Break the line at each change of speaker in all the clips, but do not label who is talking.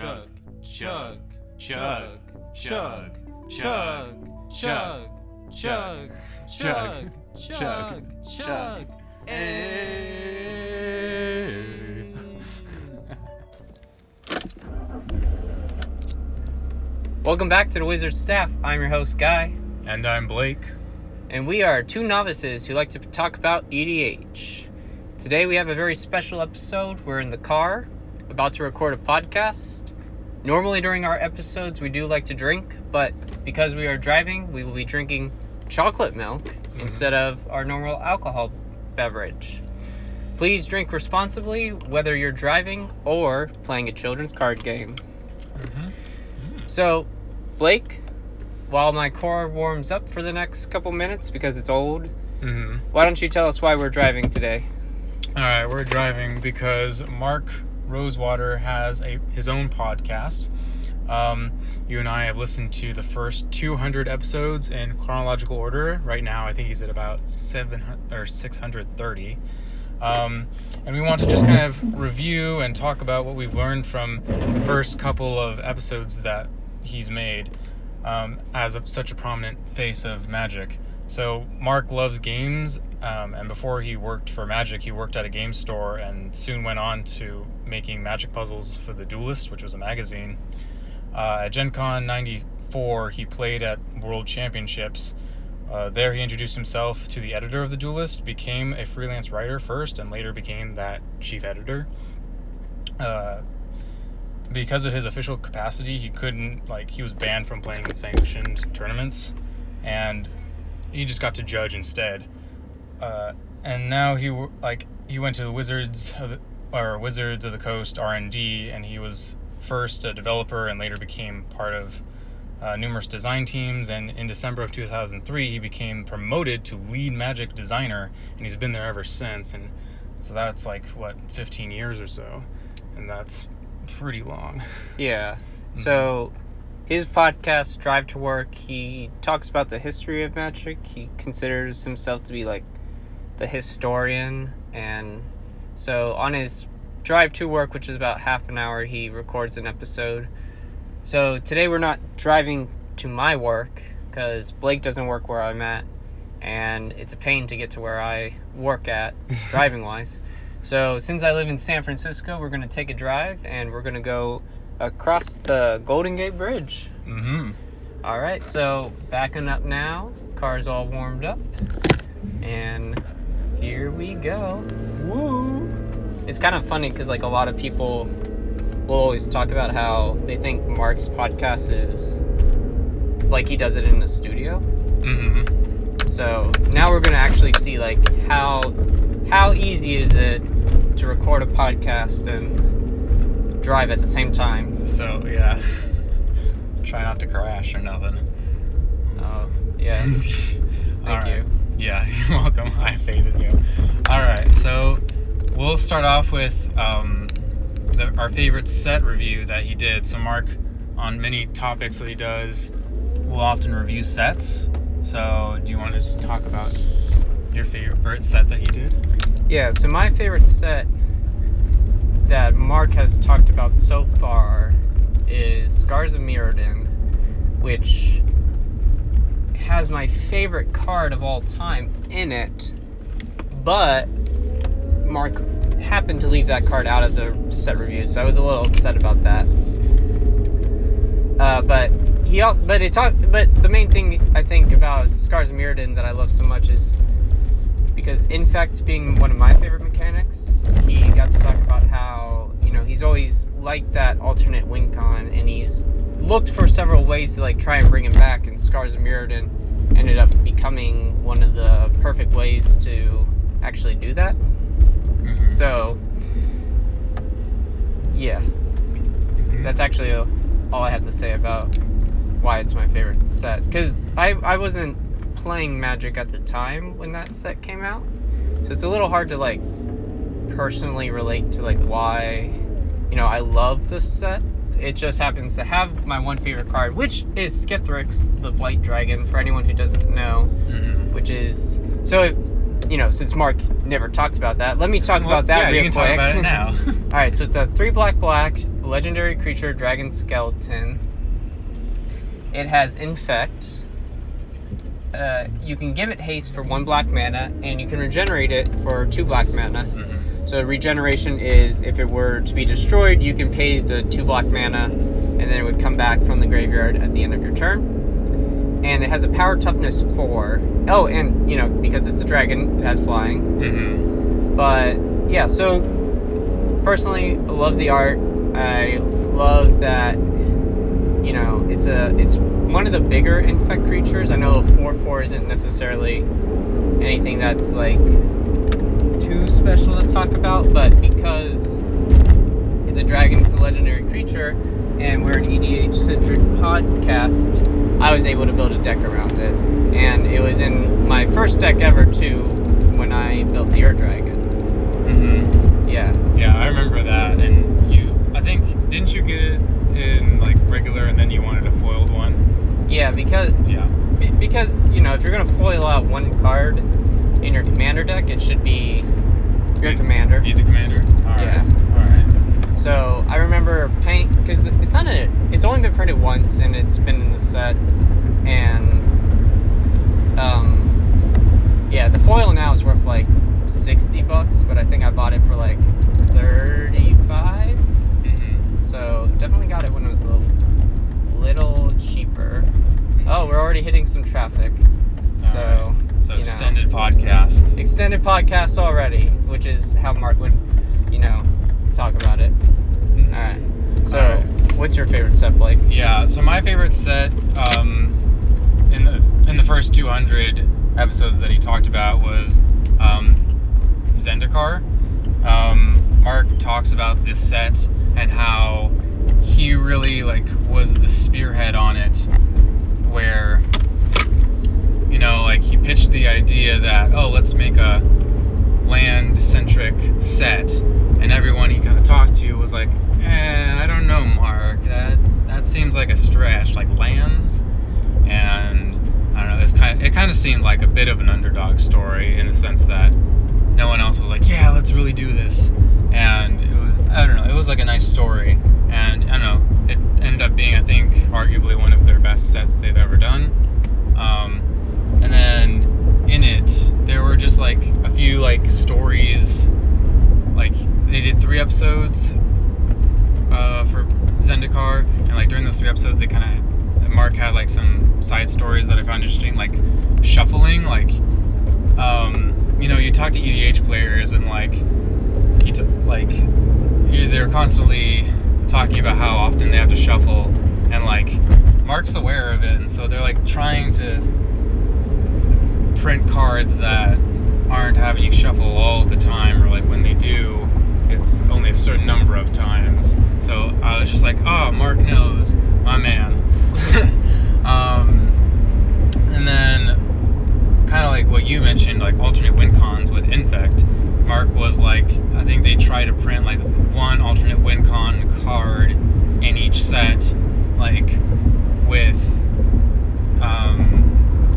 chug, chug, chug, chug, chug, chug, chug, chug, chug, chug,
Welcome back to the Wizard Staff. I'm your host, Guy.
And I'm Blake.
And we are two novices who like to talk about EDH. Today we have a very special episode. We're in the car, about to record a podcast. Normally during our episodes we do like to drink, but because we are driving, we will be drinking chocolate milk instead of our normal alcohol beverage. Please drink responsibly, whether you're driving or playing a children's card game. So, Blake, while my car warms up for the next couple minutes because it's old, why don't you tell us why we're driving today?
Alright, we're driving because Mark Rosewater has his own podcast. You and I have listened to the first 200 episodes in chronological order. Right now, I think he's at about 630. And we want to just kind of review and talk about what we've learned from the first couple of episodes that he's made as such a prominent face of Magic. So Mark loves games, and before he worked for Magic, he worked at a game store and soon went on to making Magic puzzles for The Duelist, which was a magazine. At Gen Con 94, he played at World Championships. There he introduced himself to the editor of The Duelist, became a freelance writer first, and later became that chief editor. Because of his official capacity, he was banned from playing in sanctioned tournaments, and he just got to judge instead. And now he went to the Wizards of the Coast R&D, and he was first a developer and later became part of numerous design teams, and in December of 2003 he became promoted to lead Magic designer, and he's been there ever since. And so that's 15 years or so, and that's pretty long.
Yeah. So his podcast, Drive to Work, he talks about the history of Magic. He considers himself to be the historian, and so on his Drive to Work, which is about half an hour, he records an episode. So today we're not driving to my work because Blake doesn't work where I'm at, and it's a pain to get to where I work at driving wise. So since I live in San Francisco, we're going to take a drive and we're going to go across the Golden Gate Bridge. All right, so backing up now, car's all warmed up, and here we go. Woo! It's kind of funny because a lot of people will always talk about how they think Mark's podcast is he does it in the studio. So now we're gonna actually see how easy is it to record a podcast and drive at the same time.
So yeah, try not to crash or nothing.
Oh yeah. Thank you.
Yeah, you're welcome. I have faith in you. All right, so we'll start off with our favorite set review that he did. So Mark, on many topics that he does, will often review sets. So do you want to just talk about your favorite set that he did?
Yeah, so my favorite set that Mark has talked about so far is Scars of Mirrodin, which has my favorite card of all time in it, but Mark happened to leave that card out of the set review, so I was a little upset about that. But the main thing I think about Scars of Mirrodin that I love so much is because Infect being one of my favorite mechanics, he got to talk about how he's always liked that alternate win con, and he's looked for several ways to try and bring him back, and Scars of Mirrodin ended up becoming one of the perfect ways to actually do that. So, yeah, that's actually all I have to say about why it's my favorite set. Because I wasn't playing Magic at the time when that set came out, so it's a little hard to personally relate to why I love this set. It just happens to have my one favorite card, which is Skithrix, the Blight Dragon, for anyone who doesn't know, which is so. Since Mark never talked about that, let me talk about that real quick.
Talk about it now.
All right, so it's a 3 black. legendary creature, dragon skeleton. It has infect. You can give it haste for 1 black mana, and you can regenerate it for 2 black mana.
Mm-hmm.
So regeneration is, if it were to be destroyed, you can pay the 2 black mana, and then it would come back from the graveyard at the end of your turn. And it has a power toughness 4. Oh, and, you know, because it's a dragon, it has flying.
Mm-hmm.
But, yeah, so, personally, I love the art. I love that, you know, it's one of the bigger infect creatures. I know a 4/4 isn't necessarily anything that's, like, too special to talk about, but because it's a dragon, it's a legendary creature, and we're an EDH-centric podcast, I was able to build a deck around it. And it was in my first deck ever, too, when I built the Ur Dragon.
Mm-hmm.
Yeah.
Yeah, I remember that. And didn't you get it in, like, regular and then you wanted a foiled one?
Yeah, because, you know, if you're going to foil out 1 card in your commander deck, it should be your commander.
Be the commander? Alright.
Yeah.
Alright.
So I remember paying, because it's only been printed once, and it's been in the set, and yeah, the foil now is worth like $60, but I think I bought it for like 35.
Mm-hmm.
So definitely got it when it was a little cheaper. Oh, we're already hitting some traffic. So you
extended podcast.
Extended podcast already, which is how Mark would, you know, talk about it.
Mm-hmm.
Alright. So, what's your favorite set, Blake?
Yeah, so my favorite set, in the first 200 episodes that he talked about was Zendikar. Mark talks about this set and how he really was the spearhead on it, where, you know, like, he pitched the idea that, oh, let's make a land-centric set, and everyone he kind of talked to was like, I don't know, Mark, that seems like a stretch, like lands. And I don't know, it kind of seemed like a bit of an underdog story, in the sense that no one else was like, yeah, let's really do this. And it was like a nice story, and I don't know, it ended up being, I think, arguably one of their best sets they've ever done. And then in it, there were just like a few like stories, like they did 3 episodes for Zendikar, and like during those 3 episodes, Mark had like some side stories that I found interesting, like shuffling, like you know, you talk to EDH players and like they're constantly talking about how often they have to shuffle, and like Mark's aware of it, and so they're like trying to print cards that aren't having you shuffle all the time, or like when they do, it's only a certain number of times. So I was just like, oh, Mark knows, my man. And then kind of like what you mentioned, like alternate win cons with Infect. Mark was like, I think they try to print like 1 alternate win con card in each set, like with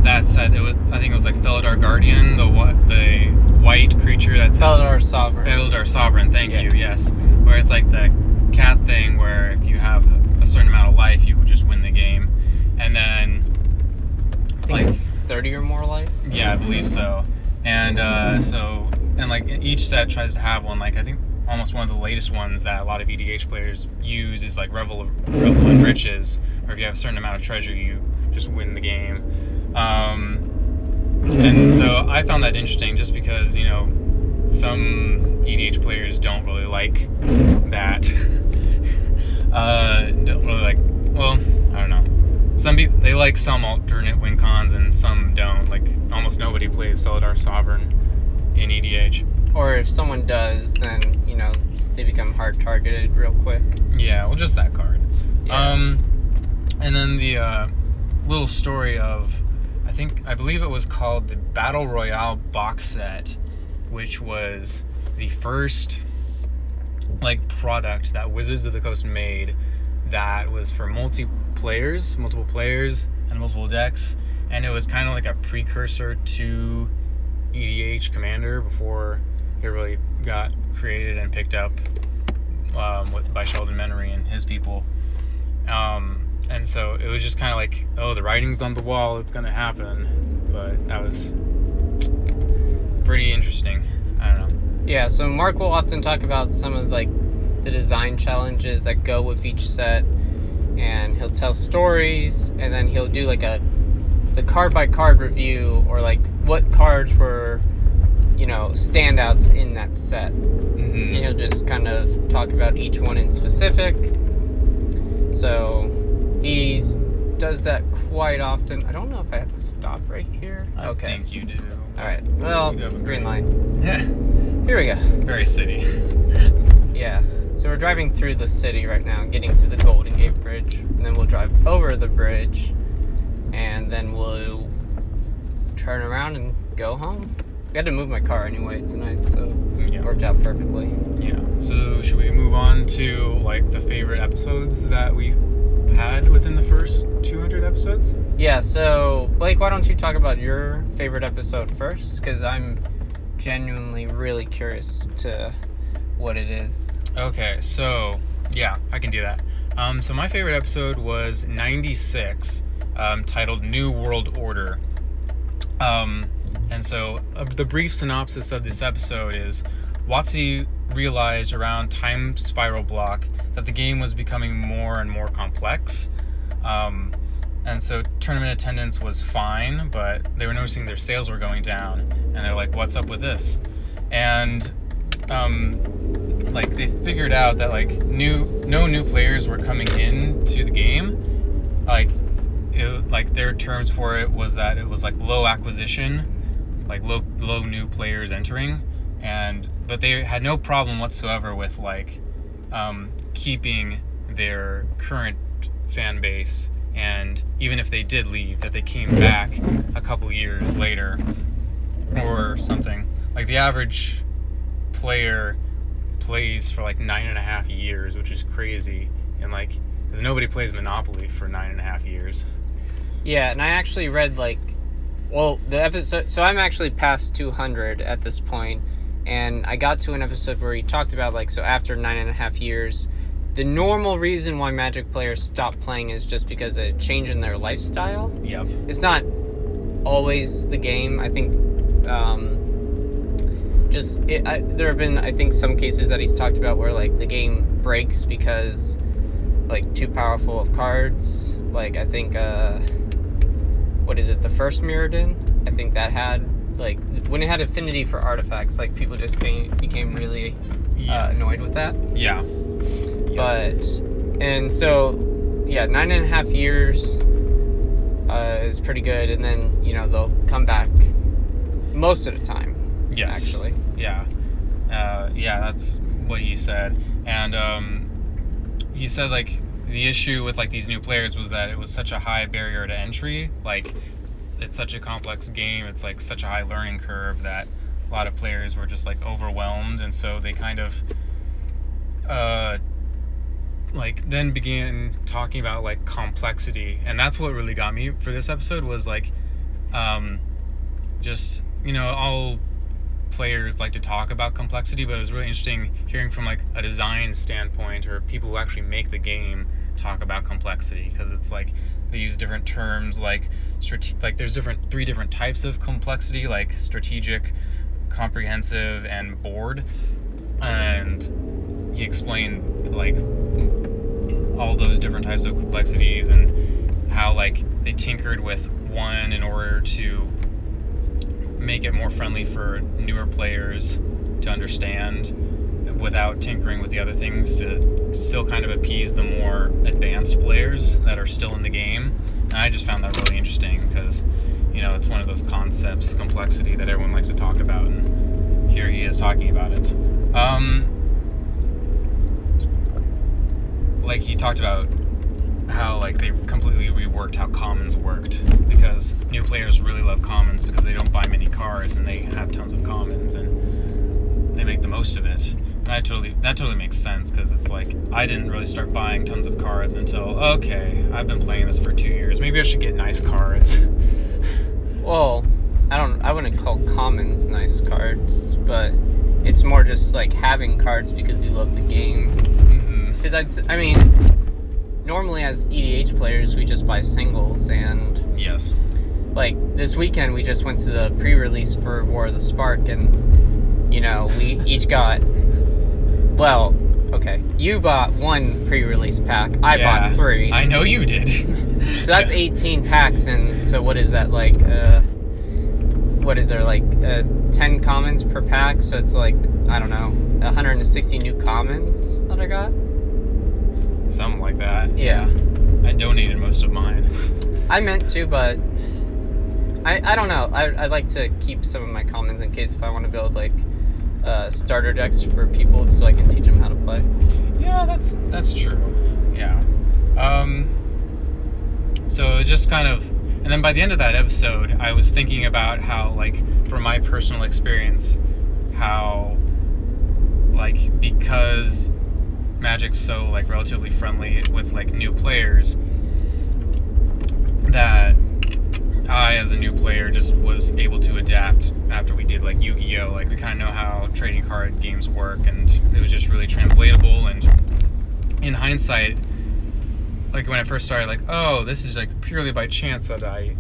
that set. I think it was like Felidar Guardian, the white creature that's
Felidar Sovereign.
Felidar Sovereign, thank you, yes. Where it's like the cat thing where if you have a certain amount of life, you would just win the game. And then
I think it's 30 or more life.
Yeah, I believe so. And like each set tries to have one. Like I think almost one of the latest ones that a lot of EDH players use is like Revel in Riches, or if you have a certain amount of treasure, you just win the game. And so I found that interesting, just because, you know, some EDH players don't really like that. Don't really like. Well, I don't know. Some people, they like some alternate win cons and some don't. Like almost nobody plays Felidar Sovereign in EDH.
Or if someone does, then, you know, they become hard targeted real quick.
Yeah, well, just that card.
Yeah.
And then the little story of, I believe it was called the Battle Royale box set, which was the first like product that Wizards of the Coast made that was for multiple players and multiple decks, and it was kind of like a precursor to EDH Commander before it really got created and picked up by Sheldon Menery and his people. And so it was just kind of like, oh, the writing's on the wall, it's gonna happen. But that was pretty interesting. I don't know.
Yeah, so Mark will often talk about some of like the design challenges that go with each set, and he'll tell stories, and then he'll do like the card by card review, or like what cards were, you know, standouts in that set. And he'll just kind of talk about each one in specific. So he does that quite often. I don't know if I have to stop right here.
I think you do.
All right. Well, green light.
Yeah.
Here we go.
Very city.
Yeah. So we're driving through the city right now, getting to the Golden Gate Bridge, and then we'll drive over the bridge, and then we'll turn around and go home. I had to move my car anyway tonight, so it worked out perfectly.
Yeah. So should we move on to like the favorite episodes that we had within the first 200 episodes?
Yeah. So Blake, why don't you talk about your favorite episode first? Because I'm genuinely really curious to what it is.
Okay. So yeah, I can do that. So my favorite episode was 96, titled "New World Order." And so the brief synopsis of this episode is WotC realized around Time Spiral Block that the game was becoming more and more complex. And so tournament attendance was fine, but they were noticing their sales were going down, and they're like, what's up with this? And like they figured out that like no new players were coming into the game. Like their terms for it was that it was like low acquisition, like low new players entering, but they had no problem whatsoever with like keeping their current fan base, and even if they did leave, that they came back a couple years later or something. Like the average player plays for like 9.5 years, which is crazy, and like because nobody plays Monopoly for 9.5 years.
Yeah, and I actually read like, well, the episode, so I'm actually past 200 at this point, and I got to an episode where he talked about like, so after 9.5 years, the normal reason why Magic players stop playing is just because of a change in their lifestyle.
Yep.
It's not always the game. I think there have been, I think, some cases that he's talked about where like the game breaks because like too powerful of cards. Like I think what is it, the first Mirrodin? I think that had like when it had affinity for artifacts, like people just became really annoyed with that.
Yeah.
But and so yeah, 9.5 years is pretty good, and then you know they'll come back most of the time.
Yes.
Actually.
Yeah. Yeah, that's what he said, and he said like the issue with like these new players was that it was such a high barrier to entry. Like it's such a complex game, it's like such a high learning curve that a lot of players were just like overwhelmed, and so they kind of like then began talking about like complexity, and that's what really got me for this episode was like just, you know, all players like to talk about complexity, but it was really interesting hearing from like a design standpoint or people who actually make the game talk about complexity, because it's like they use different terms like there's three different types of complexity, like strategic, comprehensive, and board, and he explained like all those different types of complexities and how like they tinkered with one in order to make it more friendly for newer players to understand without tinkering with the other things, to still kind of appease the more advanced players that are still in the game. And I just found that really interesting because, you know, it's one of those concepts, complexity, that everyone likes to talk about, and here he is talking about it. Like he talked about how like they completely reworked how commons worked, because new players really love commons because they don't buy many cards and they have tons of commons and they make the most of it. And that totally makes sense, because it's like I didn't really start buying tons of cards until, okay, I've been playing this for 2 years, maybe I should get nice cards.
Well, I wouldn't call commons nice cards, but it's more just like having cards because you love the game. Because I mean, normally as EDH players, we just buy singles, and
Yes.
like this weekend we just went to the pre-release for War of the Spark, and you know, we each got, well, okay, you bought one pre-release pack, I bought 3.
I know you did.
So that's 18 packs, and so what is that, like, what is there, like, 10 commons per pack, so it's like, I don't know, 160 new commons that I got?
Something like that.
Yeah.
I donated most of mine.
I meant to, but I don't know. I like to keep some of my commons in case if I want to build like starter decks for people, so I can teach them how to play.
Yeah, that's true. Yeah. So just kind of, and then by the end of that episode, I was thinking about how, like, from my personal experience, how, like, because Magic's so, like, relatively friendly with, like, new players, that I, as a new player, just was able to adapt after we did, like, Yu-Gi-Oh! Like, we kind of know how trading card games work, and it was just really translatable. And in hindsight, like, when I first started, like, oh, this is, like, purely by chance that I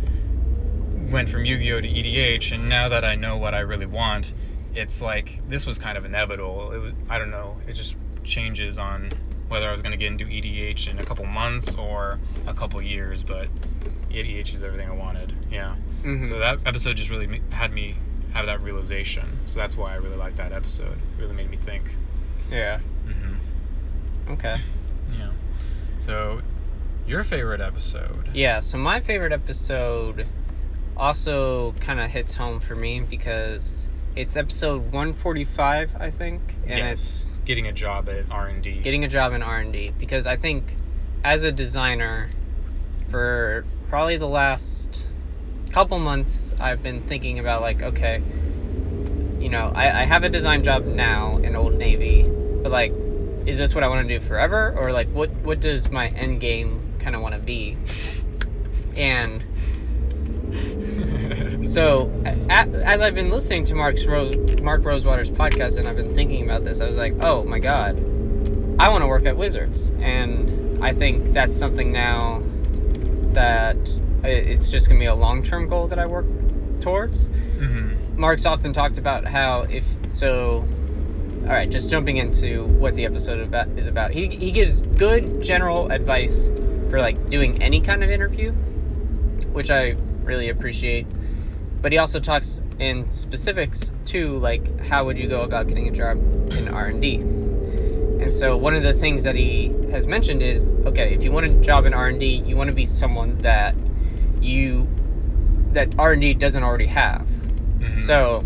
went from Yu-Gi-Oh! To EDH, and now that I know what I really want, it's like, this was kind of inevitable. It was, I don't know, it just changes on whether I was going to get into EDH in a couple months or a couple years, but EDH is everything I wanted. Yeah.
Mm-hmm.
So that episode just really had me have that realization. So that's why I really liked that episode. It really made me think.
Yeah.
Mm-hmm.
Okay.
Yeah. So, your favorite episode?
Yeah, so my favorite episode also kind of hits home for me because it's episode 145, I think, and
Yes.
it's
Getting a job at R&D.
getting a job in R&D, because I think as a designer, for probably the last couple months, I've been thinking about, like, okay, you know, I have a design job now in Old Navy, but, like, is this what I want to do forever, or, like, what does my end game kind of want to be? And so as I've been listening to Mark Rosewater's podcast, and I've been thinking about this, I was like, oh my god, I want to work at Wizards. And I think that's something now that it's just going to be a long-term goal that I work towards.
Mm-hmm.
Mark's often talked about how all right, just jumping into what the episode is about. He gives good general advice for, like, doing any kind of interview, which I really appreciate. But he also talks in specifics too, like, how would you go about getting a job in R&D? And so one of the things that he has mentioned is, okay, if you want a job in R&D, you want to be someone that R&D doesn't already have.
Mm-hmm.
So,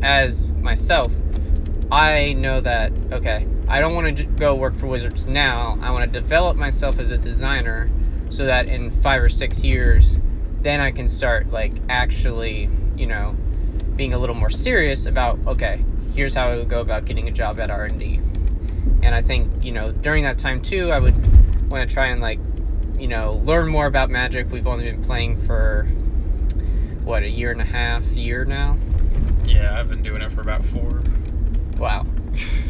as myself, I know that, okay, I don't want to go work for Wizards now. I want to develop myself as a designer so that in 5 or 6 years, then I can start, like, actually, you know, being a little more serious about, okay, here's how I would go about getting a job at R&D. And I think, you know, during that time too, I would want to try and, like, you know, learn more about Magic. We've only been playing for, what, a year and a half now?
Yeah, I've been doing it for about 4.
Wow.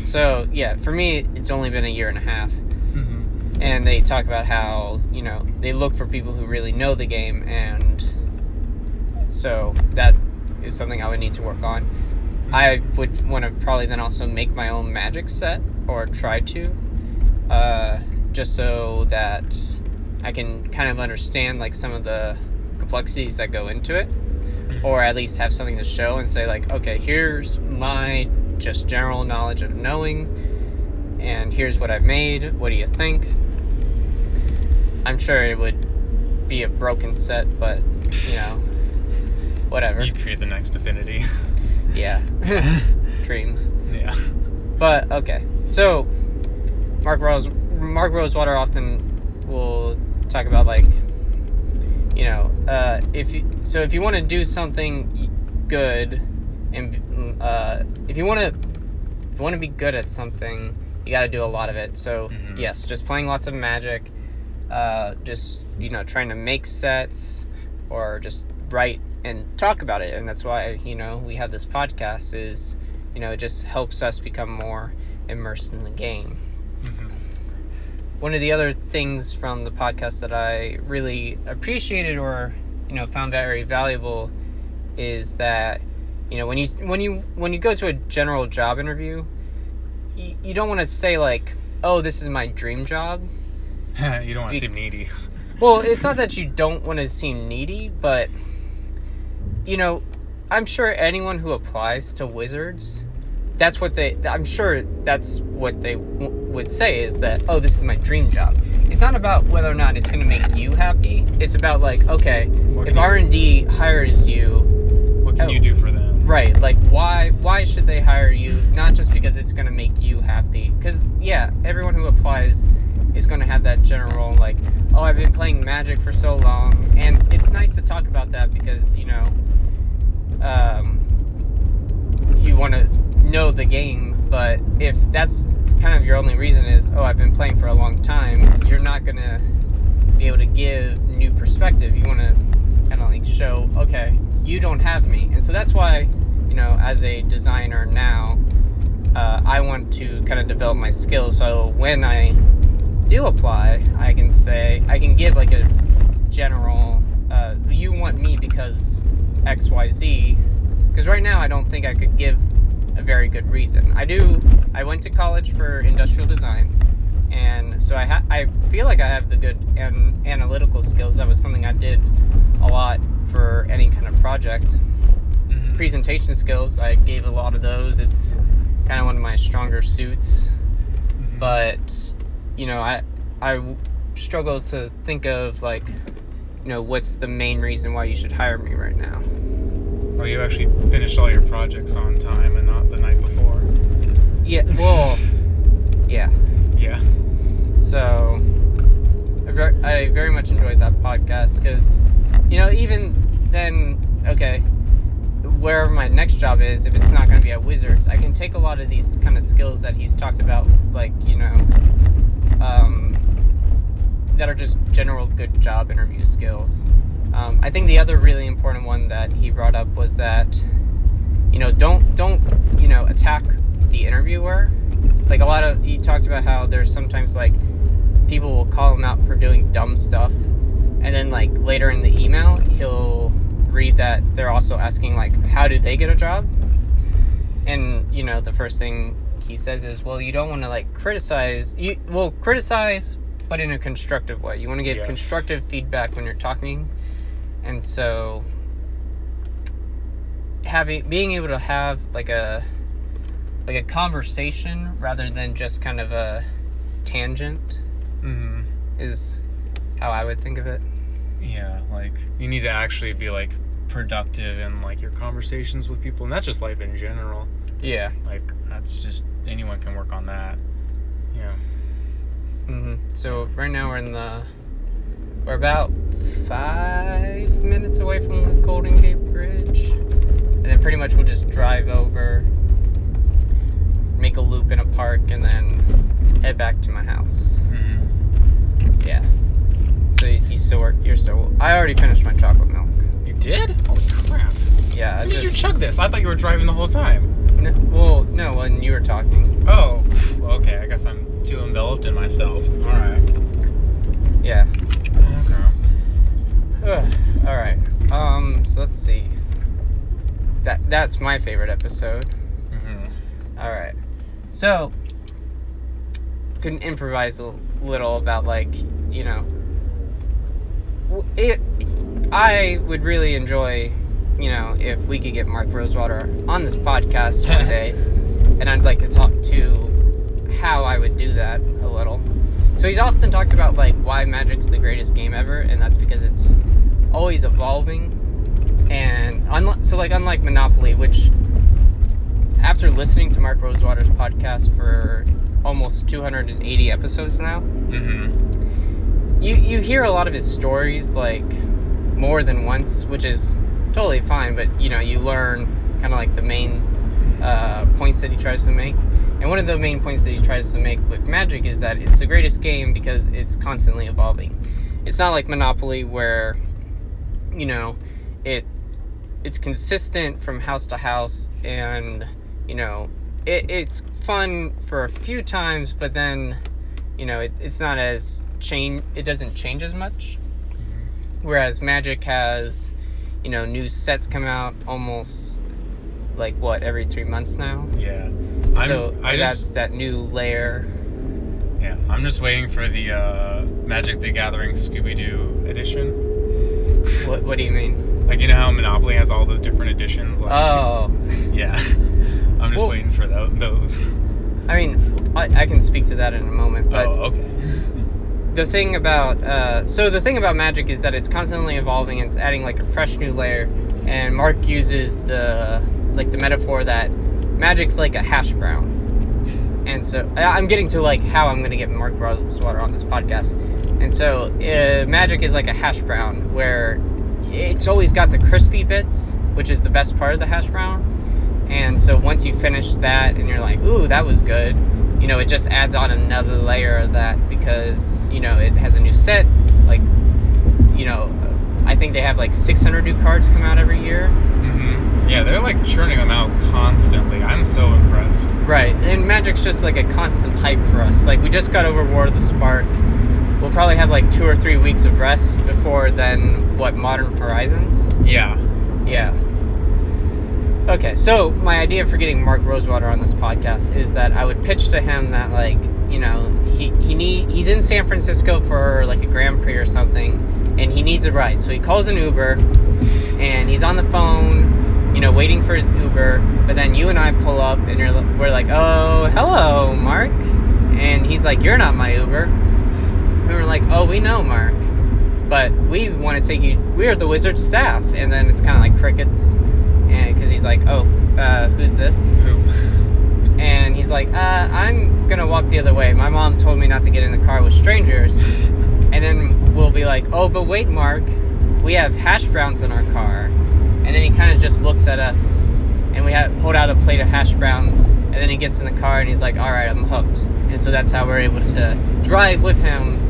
So, yeah, for me, it's only been a year and a half.
Mm-hmm.
And they talk about how, you know, they look for people who really know the game, and so that is something I would need to work on. Mm-hmm. I would want to probably then also make my own Magic set, or try to, just so that I can kind of understand, like, some of the complexities that go into it, mm-hmm. or at least have something to show and say, like, okay, here's my just general knowledge of knowing, and here's what I've made, what do you think? I'm sure it would be a broken set, but, you know, whatever.
You create the next Affinity.
Yeah. Dreams.
Yeah.
But, okay. So, Mark Rosewater often will talk about, like, you know, if you want to do something good, and if you want to be good at something, you got to do a lot of it. So, mm-hmm. Yes, just playing lots of Magic, just, you know, trying to make sets, or just write and talk about it. And that's why, you know, we have this podcast, is, you know, it just helps us become more immersed in the game.
Mm-hmm.
one of the other things from the podcast that I really appreciated or, found very valuable is that, when you go to a general job interview, you don't want to say like, oh, this is my dream job.
You don't want to seem needy.
Well, it's not that you don't want to seem needy, but, I'm sure anyone who applies to Wizards, I'm sure that's what they would say is that, oh, this is my dream job. It's not about whether or not it's going to make you happy. It's about like, okay, if R&D hires you,
what can you do for them?
Right, like why should they hire you? Not just because it's going to make you happy. Because, yeah, everyone who applies is going to have that general, like, oh, I've been playing Magic for so long. And it's nice to talk about that because, you want to know the game. But if that's kind of your only reason is, oh, I've been playing for a long time, you're not going to be able to give new perspective. You want to kind of like show, okay, you don't have me. And so that's why, as a designer now, I want to kind of develop my skills. So when I do apply, I can give like a general, you want me because XYZ. Because right now I don't think I could give a very good reason. I went to college for industrial design, and so I feel like I have the good analytical skills. That was something I did a lot for any kind of project. Mm-hmm. Presentation skills, I gave a lot of those. It's kind of one of my stronger suits. Mm-hmm. But, I struggle to think of, like, what's the main reason why you should hire me right now.
Well, you actually finished all your projects on time and not the night before.
Yeah, well, yeah.
Yeah.
So, I very much enjoyed that podcast because, even then, okay, wherever my next job is, if it's not going to be at Wizards, I can take a lot of these kind of skills that he's talked about, like, that are just general good job interview skills. I think the other really important one that he brought up was that, don't attack the interviewer. Like he talked about how there's sometimes like people will call him out for doing dumb stuff, and then like later in the email he'll read that they're also asking like, how do they get a job? And the first thing he says is, well, you don't want to like criticize, but in a constructive way. You want to give constructive feedback when you're talking. And so being able to have like a conversation rather than just kind of a tangent is how I would think of it.
Yeah, like you need to actually be like productive in like your conversations with people, and that's just life in general.
Yeah.
Like that's just anyone can work on that. Yeah.
So right now we're about 5 minutes away from the Golden Gate Bridge, and then pretty much we'll just drive over, make a loop in a park, and then head back to my house. Yeah. So you still work? I already finished my chocolate milk.
You did? Holy crap!
Yeah.
When did you chug this? I thought you were driving the whole time.
No, when you were talking.
Oh, well, okay. I guess I'm too enveloped in myself. All right.
Yeah.
Okay.
All right. So let's see. That's my favorite episode. All right. So, couldn't improvise a little about like, I would really enjoy, if we could get Mark Rosewater on this podcast one day, and I'd like to talk to how I would do that a little. So he's often talked about like why Magic's the greatest game ever, and that's because it's always evolving. And unlike Monopoly, which after listening to Mark Rosewater's podcast for almost 280 episodes now, you hear a lot of his stories like more than once, which is totally fine, but you learn kind of like the main points that he tries to make. And one of the main points that he tries to make with Magic is that it's the greatest game because it's constantly evolving. It's not like Monopoly where it's consistent from house to house, and it's fun for a few times, but then it's not as it doesn't change as much. Whereas Magic has, new sets come out almost like every 3 months now.
Yeah.
That's that new layer.
Yeah, I'm just waiting for the Magic the Gathering Scooby-Doo edition.
What do you mean?
Like, how Monopoly has all those different editions? Like,
oh.
Yeah. I'm just waiting for those.
I mean, I can speak to that in a moment, but...
Oh, okay.
The thing about Magic is that it's constantly evolving and it's adding like a fresh new layer, and Mark uses the metaphor that Magic's like a hash brown. And so I'm getting to like how I'm going to get Mark Rosewater on this podcast. And so Magic is like a hash brown where it's always got the crispy bits, which is the best part of the hash brown. And so once you finish that and you're like, ooh, that was good, it just adds on another layer of that because, it has a new set. Like, I think they have like 600 new cards come out every year.
Mm-hmm. Yeah, they're like churning them out constantly. I'm so impressed.
Right, and Magic's just like a constant hype for us. Like, we just got over War of the Spark. We'll probably have like 2 or 3 weeks of rest before then, Modern Horizons?
Yeah.
Yeah. Okay, so my idea for getting Mark Rosewater on this podcast is that I would pitch to him that, like, he's in San Francisco for like a Grand Prix or something, and he needs a ride. So he calls an Uber, and he's on the phone, waiting for his Uber. But then you and I pull up, and we're like, oh, hello, Mark. And he's like, you're not my Uber. And we're like, oh, we know, Mark, but we want to take you. We're the Wizard staff. And then it's kind of like crickets, and because he's like, oh, who's this?
Who?
And he's like, I'm gonna walk the other way. My mom told me not to get in the car with strangers. And then we'll be like, oh, but wait, Mark, we have hash browns in our car. And then he kind of just looks at us, and we hold out a plate of hash browns. And then he gets in the car, and he's like, all right, I'm hooked. And so that's how we're able to drive with him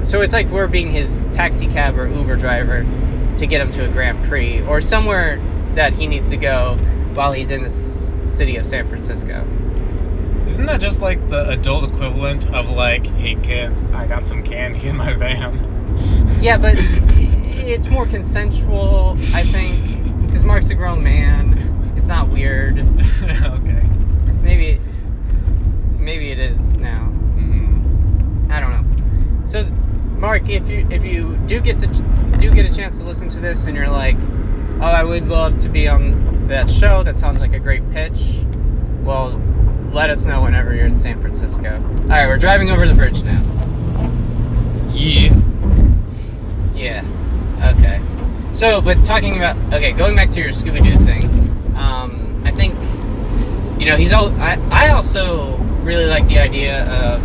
so it's like we're being his taxi cab or Uber driver to get him to a Grand Prix or somewhere that he needs to go while he's in the city of San Francisco.
Isn't that just like the adult equivalent of like, hey kids, I got some candy in my van?
Yeah, but it's more consensual, I think, because Mark's a grown man. It's not weird.
Okay.
Maybe it is now. I don't know. So, Mark, if you do get a chance to listen to this, and you're like, oh, I would love to be on that show. That sounds like a great pitch. Well, let us know whenever you're in San Francisco. All right, we're driving over the bridge now.
Yeah.
Yeah. Okay. So, but going back to your Scooby-Doo thing, I think, I also really like the idea of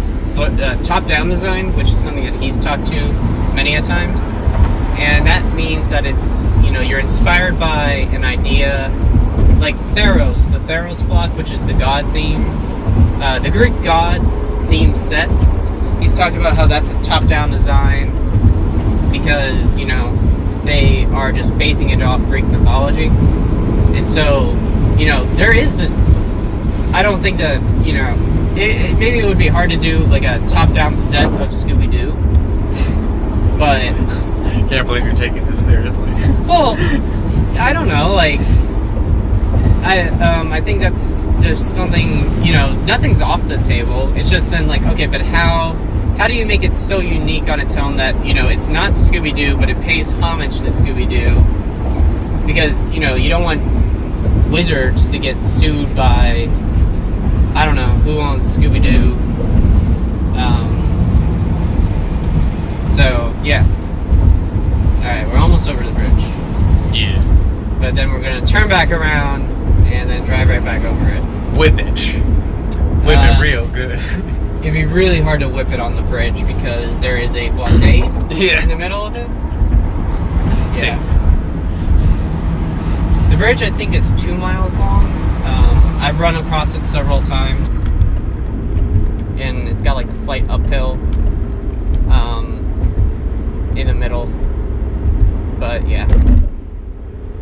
top-down design, which is something that he's talked to many a times, and that means that it's, you're inspired by an idea, like the Theros block, which is the god theme, the Greek god theme set. He's talked about how that's a top-down design because, they are just basing it off Greek mythology, and so, there is I don't think that, maybe it would be hard to do like a top-down set of Scooby-Doo, but
can't believe you're taking this seriously.
Well, I don't know. Like, I think that's just something. Nothing's off the table. It's just then like, okay, but how do you make it so unique on its own that it's not Scooby-Doo, but it pays homage to Scooby-Doo? Because you don't want wizards to get sued by, I don't know, who owns Scooby-Doo. So, yeah. Alright, we're almost over the bridge.
Yeah.
But then we're going to turn back around and then drive right back over it.
Whip it. Whip it real good.
It'd be really hard to whip it on the bridge because there is a blockade in the middle of it. Yeah. Damn. The bridge, I think, is 2 miles long. I've run across it several times, and it's got like a slight uphill in the middle, but yeah.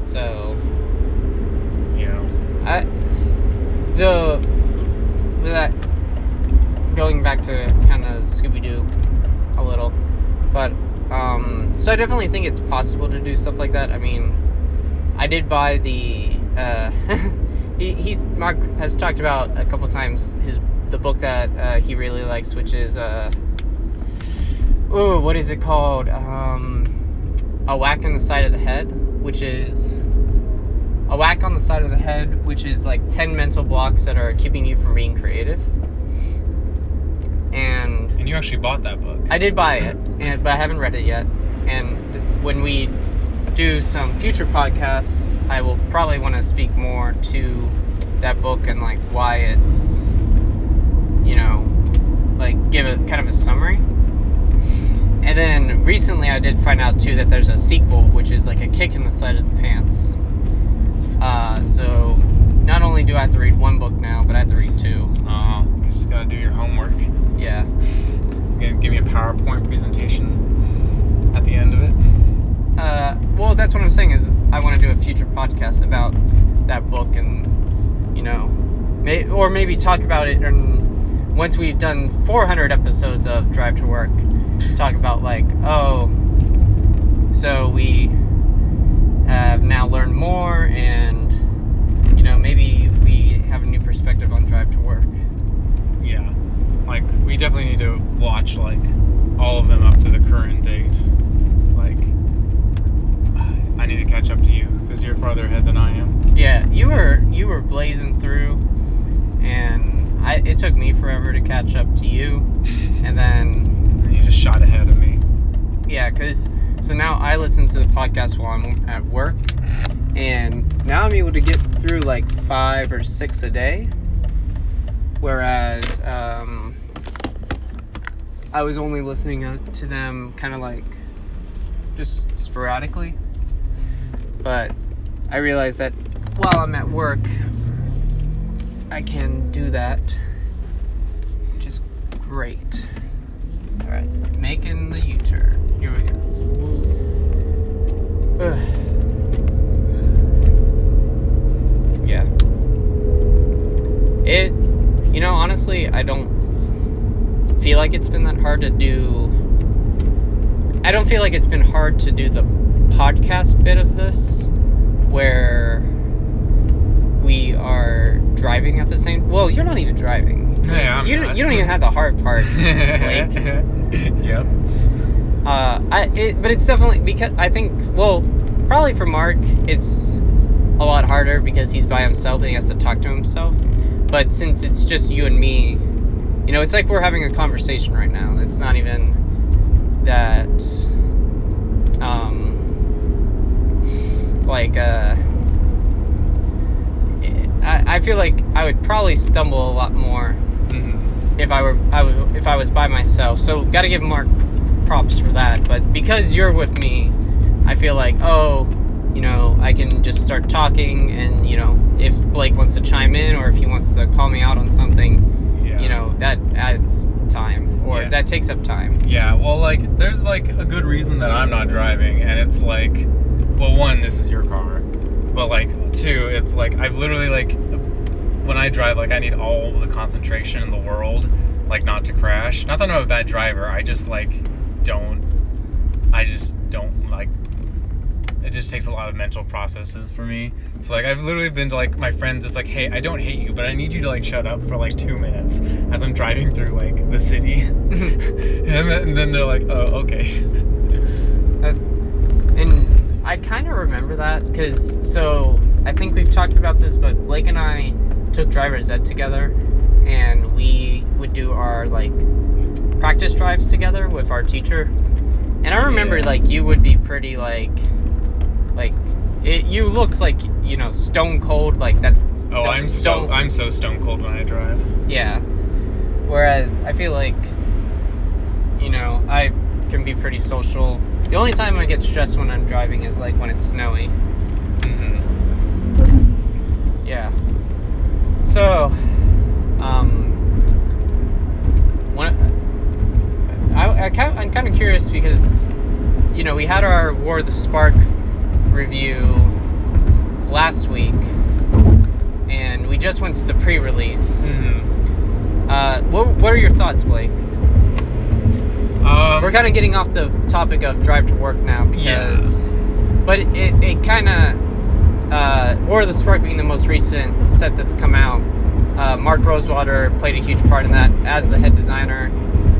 So, going back to kind of Scooby-Doo a little. But, so I definitely think it's possible to do stuff like that. I mean, I did buy the, Mark has talked about a couple times the book that he really likes, which is, what is it called? A Whack on the Side of the Head, which is a whack on the side of the head, which is like 10 mental blocks that are keeping you from being creative. And
you actually bought that book.
I did buy it, but I haven't read it yet. And when we do some future podcasts, I will probably want to speak more to that book and like why it's, like give it kind of a summary. And then recently I did find out too that there's a sequel, which is like a kick in the side of the pants. So not only do I have to read one book now, but I have to read two.
Oh, you just gotta do your homework.
Yeah.
Give me a PowerPoint presentation at the end of it.
Well, that's what I'm saying is I want to do a future podcast about that book and, or maybe talk about it and once we've done 400 episodes of Drive to Work, talk about like, so we have now learned more and, maybe we have a new perspective on Drive to Work.
Yeah. Like, we definitely need to watch, like, all of them up to the current date. Like, I need to catch up to you, because you're farther ahead than I am.
Yeah, you were blazing through, and it took me forever to catch up to you, and then...
You just shot ahead of me.
Yeah, so now I listen to the podcast while I'm at work, and now I'm able to get through like 5 or 6 a day, whereas I was only listening to them kind of like just sporadically. But I realized that while I'm at work, I can do that, which is great. All right, making the U-turn. Here we go. Ugh. Yeah. Honestly, I don't feel like it's been that hard to do. I don't feel like it's been hard to do the podcast bit of this, where we are driving at the same. Well, you're not even driving.
Yeah,
you don't even have the hard part, Blake.
Yep.
But it's definitely because I think. Well, probably for Mark, it's a lot harder because he's by himself and he has to talk to himself. But since it's just you and me, it's like we're having a conversation right now. It's not even that, I feel like I would probably stumble a lot more if I was by myself. So gotta give Mark props for that. But because you're with me, I feel like, I can just start talking, and if Blake wants to chime in or if he wants to call me out on something, that adds time, or that takes up time.
Yeah, well, like, there's like a good reason that I'm not driving, and it's like, well, one, this is your car, but like, two, it's like I've literally like, when I drive, like, I need all the concentration in the world, like, not to crash. Not that I'm a bad driver, I just don't like. It just takes a lot of mental processes for me. So like I've literally been to like my friends, it's like, hey, I don't hate you, but I need you to like shut up for like 2 minutes as I'm driving through like the city. and then they're like, oh, okay.
And I kind of remember that because, so I think we've talked about this, but Blake and I took driver's ed together, and we would do our like practice drives together with our teacher. And I remember like you would be pretty you looked like, stone cold, like that's...
Oh, I'm so stone cold when I drive.
Yeah. Whereas I feel like, I can be pretty social. The only time I get stressed when I'm driving is like when it's snowy. Yeah. So, I'm kind of curious because, we had our War of the Spark review last week, and we just went to the pre-release. What are your thoughts, Blake? We're kind of getting off the topic of Drive to Work now because, but it kind of War of the Spark being the most recent set that's come out. Mark Rosewater played a huge part in that as the head designer.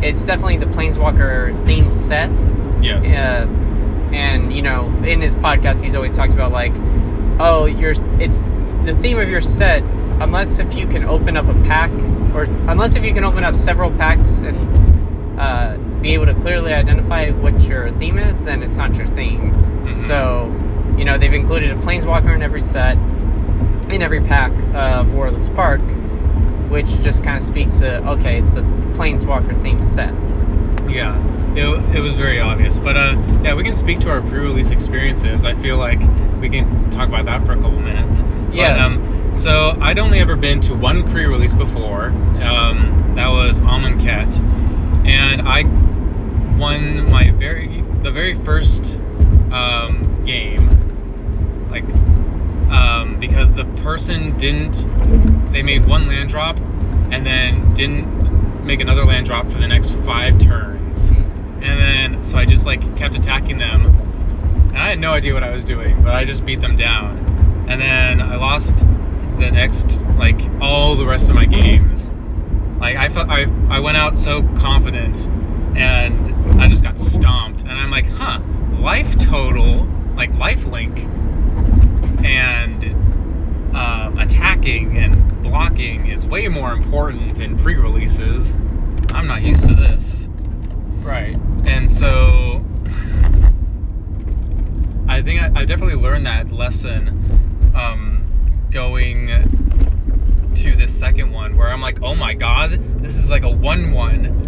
It's definitely the Planeswalker themed set.
Yes.
And in his podcast, he's always talks about like, oh, it's the theme of your set, unless if you can open up a pack, or unless if you can open up several packs and be able to clearly identify what your theme is, then it's not your theme. Mm-hmm. So, they've included a Planeswalker in every set, in every pack of War of the Spark, which just kind of speaks to, okay, it's the Planeswalker themed set.
Yeah, it was very obvious. But we can speak to our pre-release experiences. I feel like we can talk about that for a couple minutes.
Yeah.
But, so I'd only ever been to one pre-release before. That was Amonkhet, and I won the very first game, like because the person they made one land drop and then didn't make another land drop for the next 5 turns, and then so I just like kept attacking them, and I had no idea what I was doing, but I just beat them down, and then I lost the next, like, all the rest of my games. Like, I went out so confident, and I just got stomped, and I'm like, life total, like lifelink, and attacking and blocking is way more important in pre-releases. I'm not used to this.
Right.
And so I think I definitely learned that lesson going to this second one, where I'm like, oh my god, this is like a 1/1.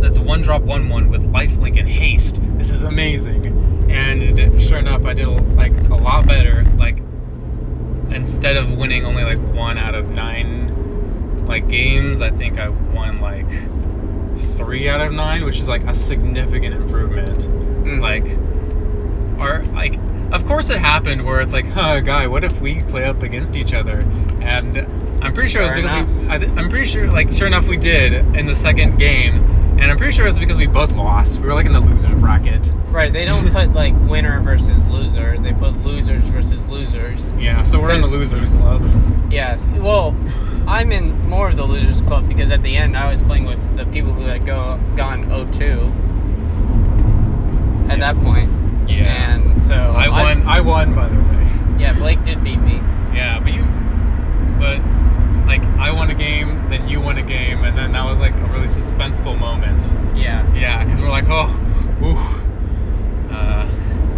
That's a 1-drop 1/1 with lifelink and haste. This is amazing. And sure enough, I did like a lot better. Like, instead of winning only like 1 out of 9 like games, I think I won like 3 out of 9, which is like a significant improvement. Like, of course it happened where it's like, guy, what if we play up against each other? And I'm pretty sure it was because I'm pretty sure, like, sure enough, we did in the second game, and I'm pretty sure it was because we both lost. We were like in the losers bracket.
Right, they don't put like winner versus loser. They put losers versus losers.
Yeah, so we're in the losers club.
Yes. Well, I'm in more of the losers club because at the end I was playing with the people who had gone 0-2 at that point.
Yeah.
And so
I won, by the way.
Yeah, Blake did beat me.
Yeah, but like, I won a game, then you won a game, and then that was like a really suspenseful moment.
Yeah.
Yeah, because we're like,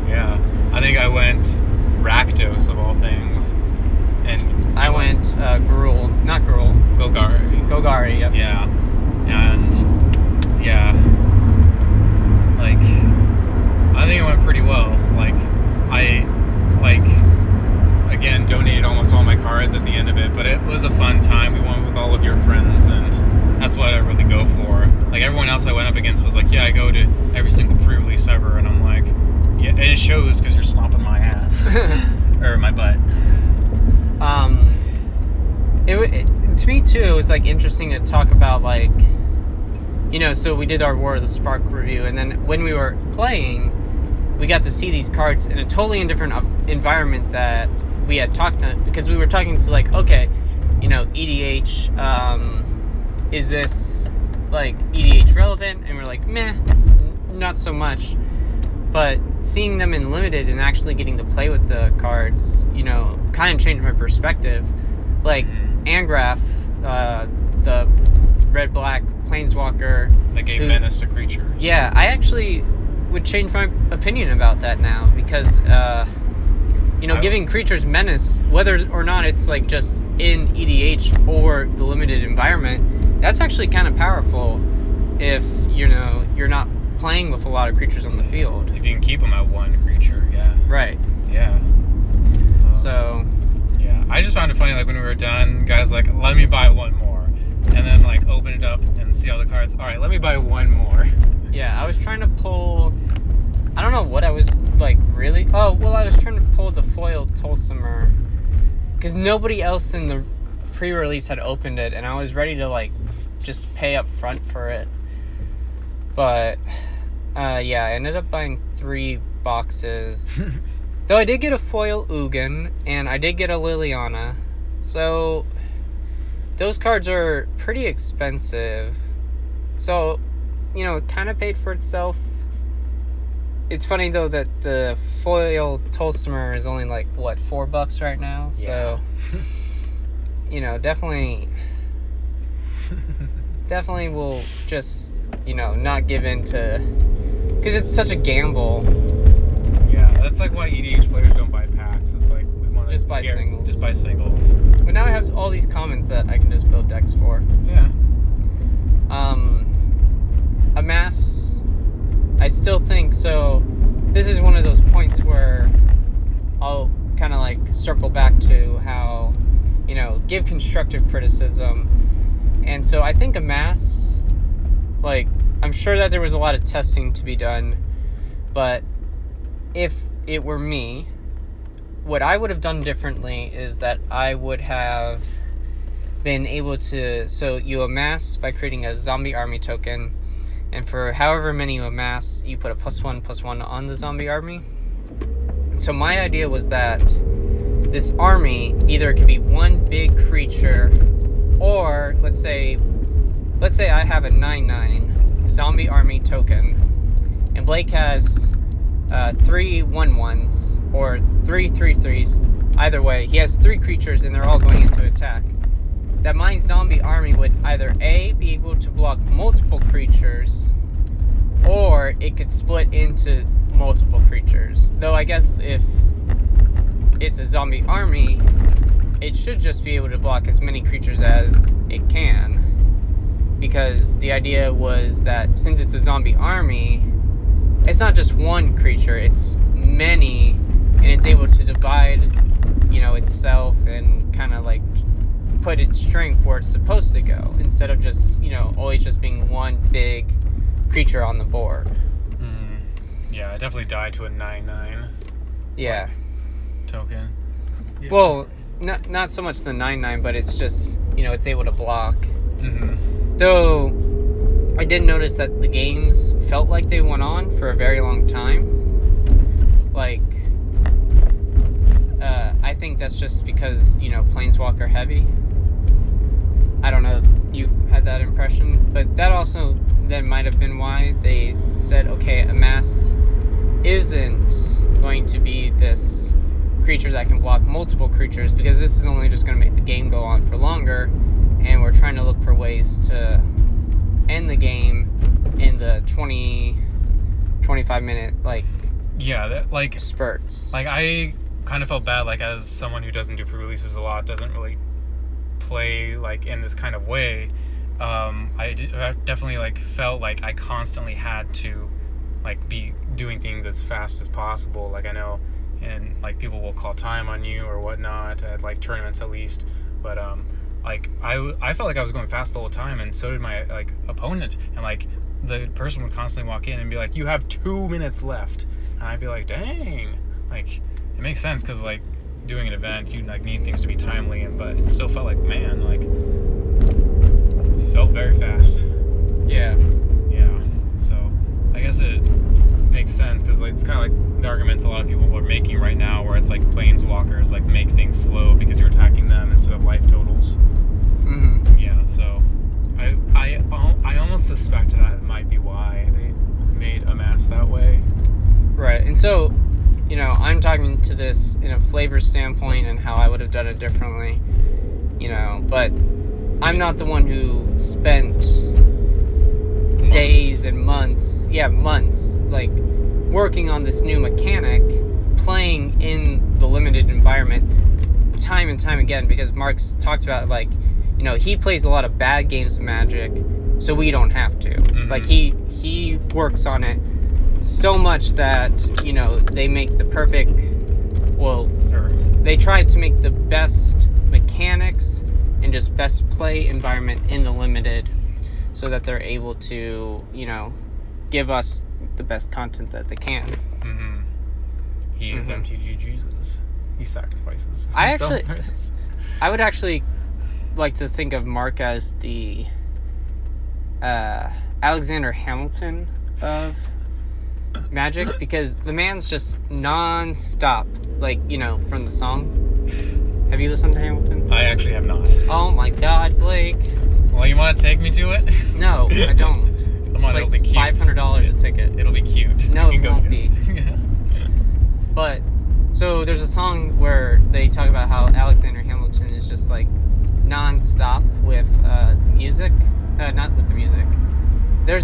yeah. I think I went Rakdos of all things, and
I went Golgari. Yep.
Yeah, and yeah, like, I think it went pretty well. Like, I again donated almost all my cards at the end of it, but it was a fun time. We won with all of your friends, and that's what I really go for. Like, everyone else I went up against was like, yeah, I go to every single pre-release ever, and I'm like, yeah, and it shows because you're stomping my ass or my butt.
To me too, it was like interesting to talk about, like, so we did our War of the Spark review, and then when we were playing, we got to see these cards in a totally different environment that we had talked to, because we were talking to, like, okay, EDH, is this like EDH relevant? And we're like, meh, not so much. But seeing them in limited and actually getting to play with the cards, kind of changed my perspective. Like Angraf, the red-black Planeswalker
that gave menace to creatures.
Yeah, I actually would change my opinion about that now, because giving creatures menace, whether or not it's like just in EDH or the limited environment, that's actually kind of powerful if you're not playing with a lot of creatures on the field.
If you can keep them at 1 creature, yeah.
Right.
Yeah.
So.
Yeah, I just found it funny, like, when we were done, guys like, let me buy 1 more, and then like open it up and see all the cards. All right, let me buy 1 more.
Yeah, I was trying to pull. I don't know what I was like really. Oh, well, I was trying to pull the foil Tulsimer because nobody else in the pre-release had opened it, and I was ready to like just pay up front for it. But yeah, I ended up buying 3 boxes. Though I did get a foil Ugin, and I did get a Liliana. So those cards are pretty expensive. So, it kind of paid for itself. It's funny though that the foil Tolstomer is only like what, $4 right now.
Yeah.
So, definitely will just not give in to, because it's such a gamble.
Yeah, that's like why EDH players don't buy packs. It's like we want to
Just buy singles.
Just buy singles.
But now I have all these commons that I can just build decks for.
Yeah.
Amass, I still think so. This is one of those points where I'll kind of like circle back to how, give constructive criticism. And so I think Amass, like, I'm sure that there was a lot of testing to be done, but if it were me, what I would have done differently is that I would have been able to, so you amass by creating a zombie army token, and for however many you amass, you put a +1/+1 on the zombie army. So my idea was that this army, either it could be one big creature, or let's say I have a 9/9 zombie army token, and Blake has 3 1/1s or 3 3/3s. Either way, he has 3 creatures and they're all going into attack. That my zombie army would either A, be able to block multiple creatures, or it could split into multiple creatures. Though I guess if it's a zombie army, it should just be able to block as many creatures as it can. Because the idea was that since it's a zombie army, it's not just one creature, it's many, and it's able to divide, itself and kind of like put its strength where it's supposed to go, instead of just, always just being one big creature on the board.
Yeah, I definitely died to a 9/9.
Yeah.
Token. Yeah.
Well, not so much the 9/9, but it's just, it's able to block.
Mm-hmm.
Though I did notice that the games felt like they went on for a very long time. Like, I think that's just because, Planeswalker heavy. I don't know if you had that impression, but that also then might have been why they said, okay, Amass isn't going to be this creature that can block multiple creatures, because this is only just going to make the game go on for longer, and we're trying to look for ways to end the game in the 20-25 minute spurts.
Like, I kind of felt bad, like, as someone who doesn't do pre-releases a lot, doesn't really play like in this kind of way. I definitely like felt like I constantly had to like be doing things as fast as possible. Like, I know, and like people will call time on you or whatnot at like tournaments at least, but like I felt like I was going fast the whole time, and so did my like opponent, and like the person would constantly walk in and be like, you have 2 minutes left, and I'd be like, dang, like it makes sense because like doing an event you like need things to be timely, and but it still felt like, man, like it felt very fast.
Yeah.
So I guess it makes sense because like it's kind of like the arguments a lot of people are making right now, where it's like planeswalkers like make things slow because you're attacking them instead of life totals.
Mm-hmm.
Yeah. So I almost suspect that might be why they made Amass that way.
Right. And so, I'm talking to this in a flavor standpoint and how I would have done it differently, but I'm not the one who spent days and months, like working on this new mechanic, playing in the limited environment time and time again, because Mark's talked about, like, he plays a lot of bad games of Magic, so we don't have to. Mm-hmm. Like, he works on it so much that, they make the perfect, they try to make the best mechanics and just best play environment in the limited, so that they're able to, give us the best content that they can.
Mm-hmm. He is MTG Jesus. He sacrifices himself.
I would actually like to think of Mark as the Alexander Hamilton of magic, because the man's just non-stop, like, you know, from the song. Have you listened to Hamilton?
I actually have not.
Oh my God, Blake.
Well, you want to take me to it?
No, I don't.
Come on,
It's
it'll
like
be cute.
$500 a ticket.
It'll be cute.
No,
You
it
can
won't
go.
be. But, so there's a song where they talk about how Alexander Hamilton is just like non-stop with music. Not with the music. There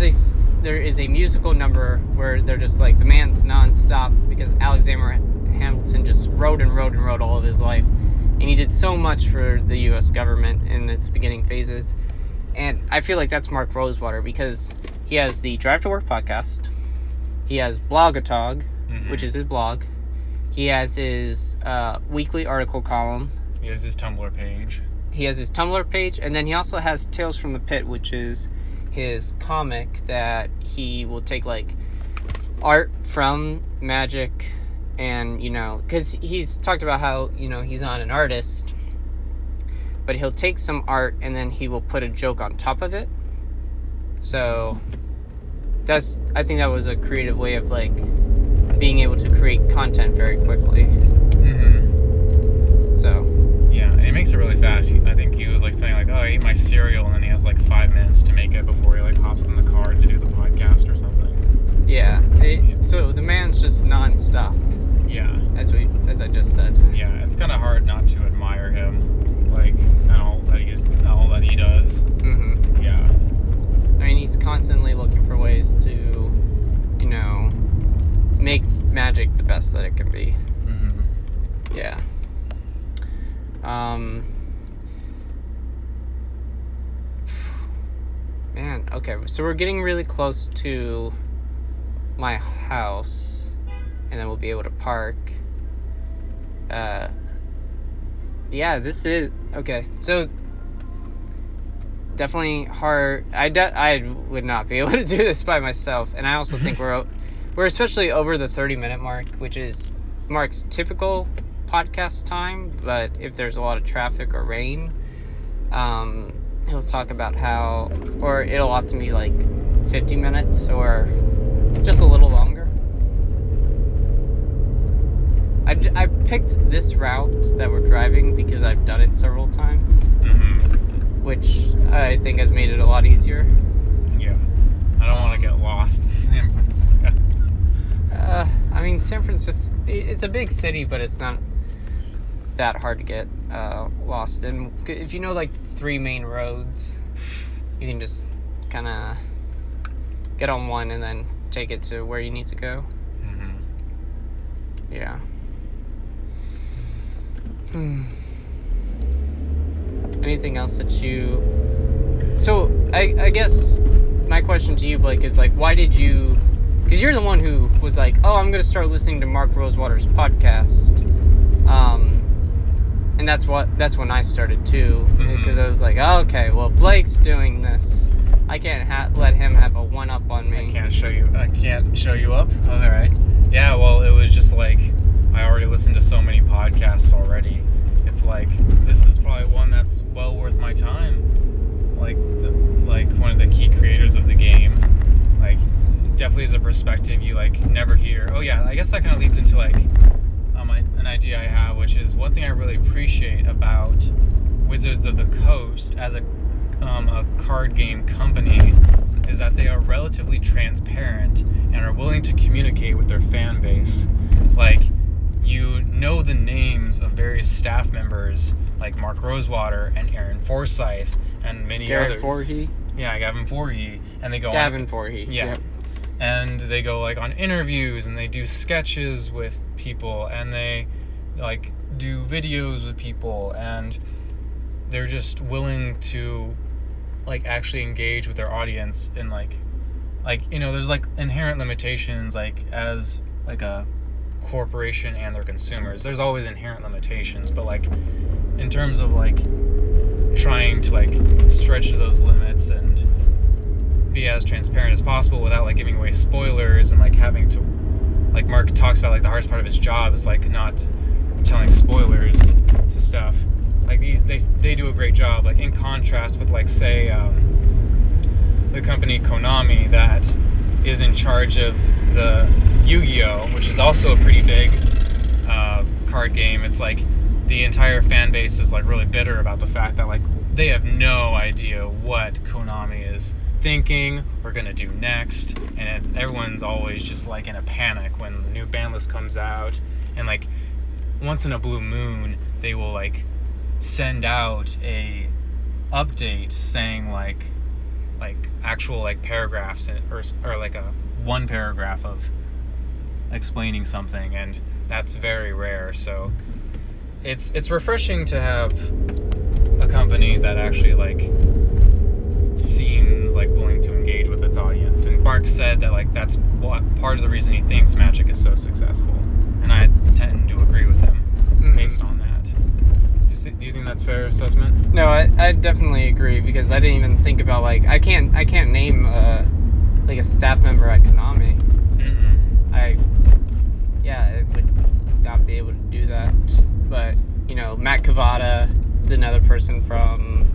is a musical number where they're just like, the man's non-stop because Alexander Hamilton just wrote and wrote and wrote all of his life. And he did so much for the U.S. government in its beginning phases. And I feel like that's Mark Rosewater, because he has the Drive to Work podcast. He has Blogatog, which is his blog. He has his weekly article column.
He has his Tumblr page.
And then he also has Tales from the Pit, which is his comic that he will take, like, art from magic, and, you know, because he's talked about how, you know, he's not an artist, but he'll take some art and then he will put a joke on top of it. So I think that was a creative way of, like, being able to create content very quickly. So
yeah, and he makes it really fast. I think he was like saying like, oh, I ate my cereal, and then he has like 5 minutes to make it before he like hops in the car to do the podcast or something.
yeah, so the man's just non-stop,
Yeah.
as I just said.
Yeah, it's kind of hard not to admire him, like, and all that he does. Yeah.
I mean, he's constantly looking for ways to, you know, make magic the best that it can be. Yeah. Man, okay, so we're getting really close to my house, and then we'll be able to park. Yeah, this is okay. So definitely hard. I would not be able to do this by myself, and I also think we're especially over the 30-minute mark, which is Mark's typical podcast time. But if there's a lot of traffic or rain, he'll talk about how, or it'll often be like 50 minutes or just a little longer. I picked this route that we're driving because I've done it several times, which I think has made it a lot easier.
Yeah. I don't want to get lost in San Francisco.
I mean, San Francisco, it's a big city, but it's not that hard to get lost in. If you know like 3 main roads, you can just kind of get on one and then take it to where you need to go. Yeah. Anything else that you... So, I guess my question to you, Blake, is like, why did you... Because you're the one who was like, oh, I'm going to start listening to Mark Rosewater's podcast. And that's when I started too. Because I was like, oh, okay, well, Blake's doing this. I can't let him have a one-up on me.
I can't show you up? Oh, all right. Yeah, well, it was just like, I already listened to so many podcasts already. It's like, this is probably one that's well worth my time. Like one of the key creators of the game. Like, definitely is a perspective you like never hear. Oh yeah, I guess that kind of leads into like an idea I have, which is one thing I really appreciate about Wizards of the Coast as a card game company is that they are relatively transparent and are willing to communicate with their fan base. Like, you know the names of various staff members like Mark Rosewater and Aaron Forsyth and many others.
Voorhee?
Yeah, Gavin Voorhee. And they go
Gavin Voorhee.
Yeah.
Yep.
And they go like on interviews and they do sketches with people and they like do videos with people, and they're just willing to like actually engage with their audience in like you know, there's like inherent limitations like as like a corporation and their consumers. There's always inherent limitations, but like in terms of like trying to like stretch to those limits and be as transparent as possible without like giving away spoilers and like having to, like Mark talks about, like the hardest part of his job is like not telling spoilers to stuff. Like they do a great job, like in contrast with like say the company Konami that is in charge of the Yu-Gi-Oh, which is also a pretty big card game. It's like the entire fan base is like really bitter about the fact that like they have no idea what Konami is thinking or gonna do next, and everyone's always just like in a panic when the new ban list comes out, and like once in a blue moon they will like send out a update saying like actual like paragraphs or like a one paragraph of explaining something, and that's very rare. So it's refreshing to have a company that actually like seems like willing to engage with its audience. And Mark said that like that's part of the reason he thinks Magic is so successful, and I tend to agree with him based on that. Do you think that's fair assessment?
No, I definitely agree, because I didn't even think about like I can't name like a staff member at Konami. I would not be able to do that. But you know, Matt Cavada is another person from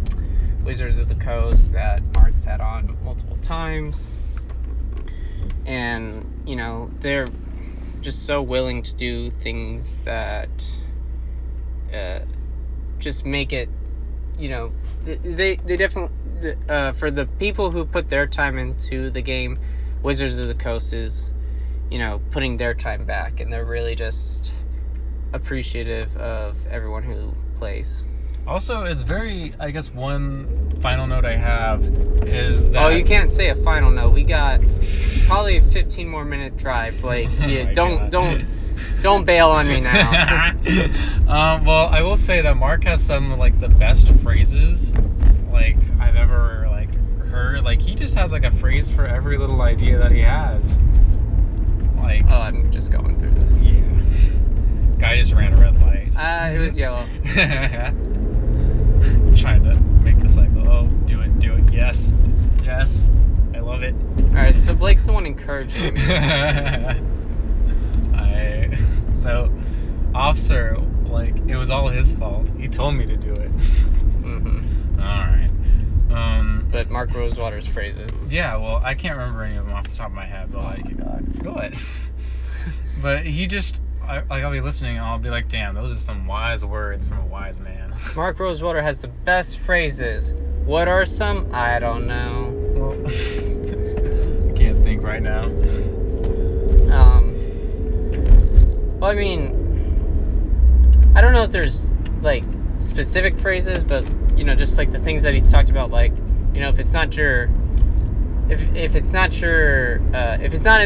Wizards of the Coast that Mark's had on multiple times, and you know, they're just so willing to do things that just make it, you know, they definitely for the people who put their time into the game, Wizards of the Coast is, you know, putting their time back, and they're really just appreciative of everyone who plays.
Also, it's very, I guess one final note I have is that...
Oh, you can't say a final note. We got probably a 15 more minute drive, Blake. Yeah, don't bail on me now.
Well, I will say that Mark has some of like the best phrases like I've ever like heard. Like he just has like a phrase for every little idea that he has. Like,
oh, I'm just going through this.
Yeah. Guy just ran a red light.
It was yellow.
Trying to make the cycle. Oh, do it. Yes. I love it.
Alright, so Blake's the one encouraging me.
So, officer, like, it was all his fault. He told me to do it. Alright.
But Mark Rosewater's phrases.
Yeah, well, I can't remember any of them off the top of my head, but
Oh my God.
Good. But he just, I'll be listening and I'll be like, damn, those are some wise words from a wise man.
Mark Rosewater has the best phrases. What are some? I don't know.
Well, I can't think right now.
Well, I mean, I don't know if there's like specific phrases, but you know, just like the things that he's talked about, like, you know, if it's not in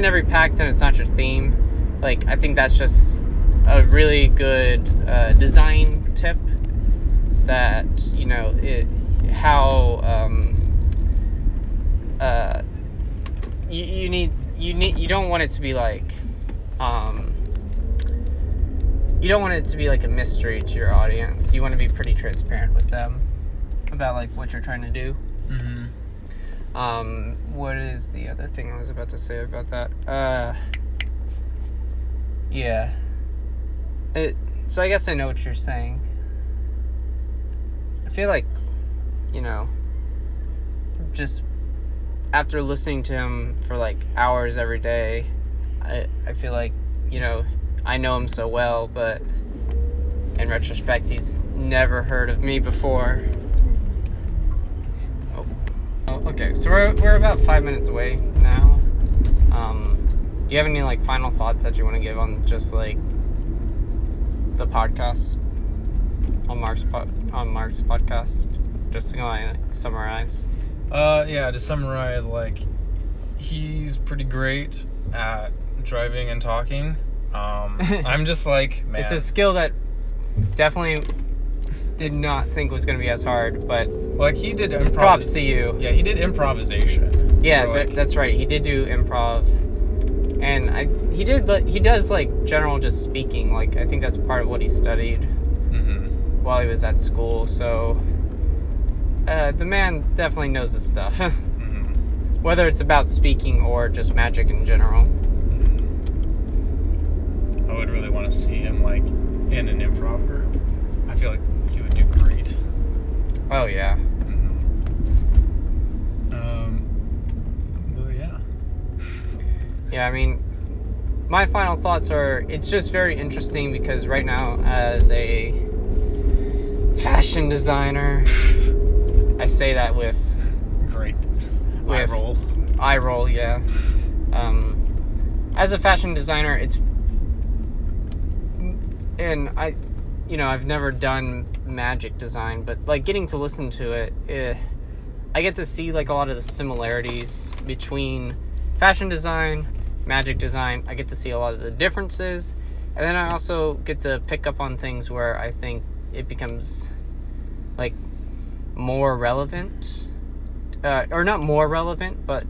every pack, then it's not your theme. Like, I think that's just a really good design tip that, you know, you don't want it to be like you don't want it to be like a mystery to your audience. You want to be pretty transparent with them about like what you're trying to do. What is the other thing I was about to say about that? Yeah. So I guess I know what you're saying. I feel like, you know, just after listening to him for like hours every day, I feel like, you know, I know him so well, but in retrospect, he's never heard of me before. Oh, okay, so we're about 5 minutes away now. Do you have any like final thoughts that you want to give on just like the podcast, on Mark's podcast, just to like summarize?
Yeah, to summarize, like, he's pretty great at driving and talking. I'm just like, man.
It's a skill that definitely did not think was going to be as hard, but
like he did improv.
Props to you.
Yeah, he did improvisation.
Yeah,
like,
that's right. He did do improv, and he does like general just speaking. Like, I think that's part of what he studied while he was at school. So the man definitely knows his stuff, whether it's about speaking or just magic in general.
I would really want to see him like in an improv group. I feel like he would do great.
Oh yeah. Yeah, I mean, my final thoughts are, it's just very interesting because right now, as a fashion designer, I say that with
great eye roll.
Eye roll, yeah. As a fashion designer, I've never done magic design, but like getting to listen to it, I get to see like a lot of the similarities between fashion design, magic design. I get to see a lot of the differences, and then I also get to pick up on things where I think it becomes like more relevant, or not more relevant, but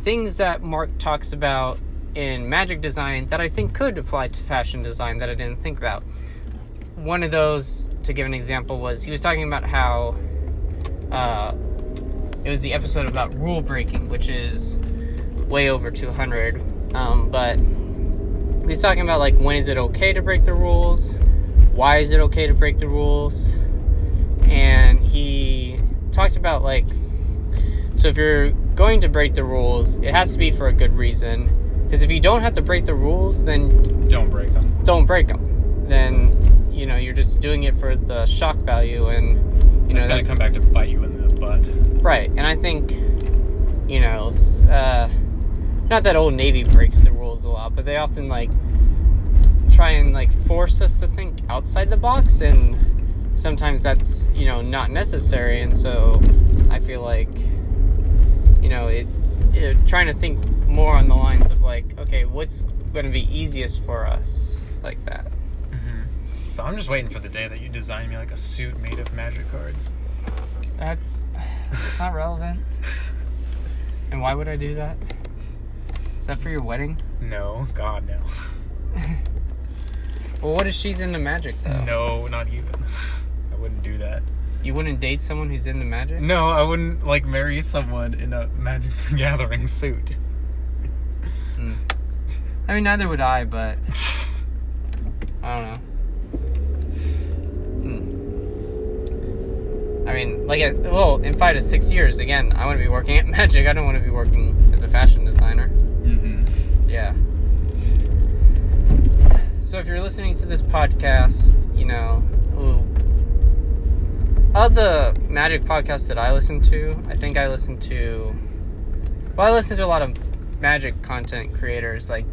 things that Mark talks about in magic design that I think could apply to fashion design that I didn't think about. One of those, to give an example, was he was talking about how it was the episode about rule breaking, which is way over 200, but he's talking about like, when is it okay to break the rules, why is it okay to break the rules, and he talked about like, so if you're going to break the rules, it has to be for a good reason, because if you don't have to break the rules, then
don't break them.
Then you're just doing it for the shock value, and
it's gonna come back to bite you in the butt.
Right. And I think not that Old Navy breaks the rules a lot, but they often like try and like force us to think outside the box, and sometimes that's not necessary. And so I feel like it trying to think more on the lines of like, okay, what's going to be easiest for us, like that.
So I'm just waiting for the day that you design me like a suit made of magic cards.
It's not relevant. And why would I do that? Is that for your wedding?
No, God, no.
Well, what if she's into magic, though?
No, not even. I wouldn't do that.
You wouldn't date someone who's into magic?
No, I wouldn't, like, marry someone in a Magic the Gathering suit.
I mean, neither would I, but I don't know. I mean, in 5 to 6 years, again, I want to be working at Magic. I don't want to be working as a fashion designer. Yeah. So if you're listening to this podcast, of the Magic podcasts that I listen to, I think I listen to a lot of Magic content creators like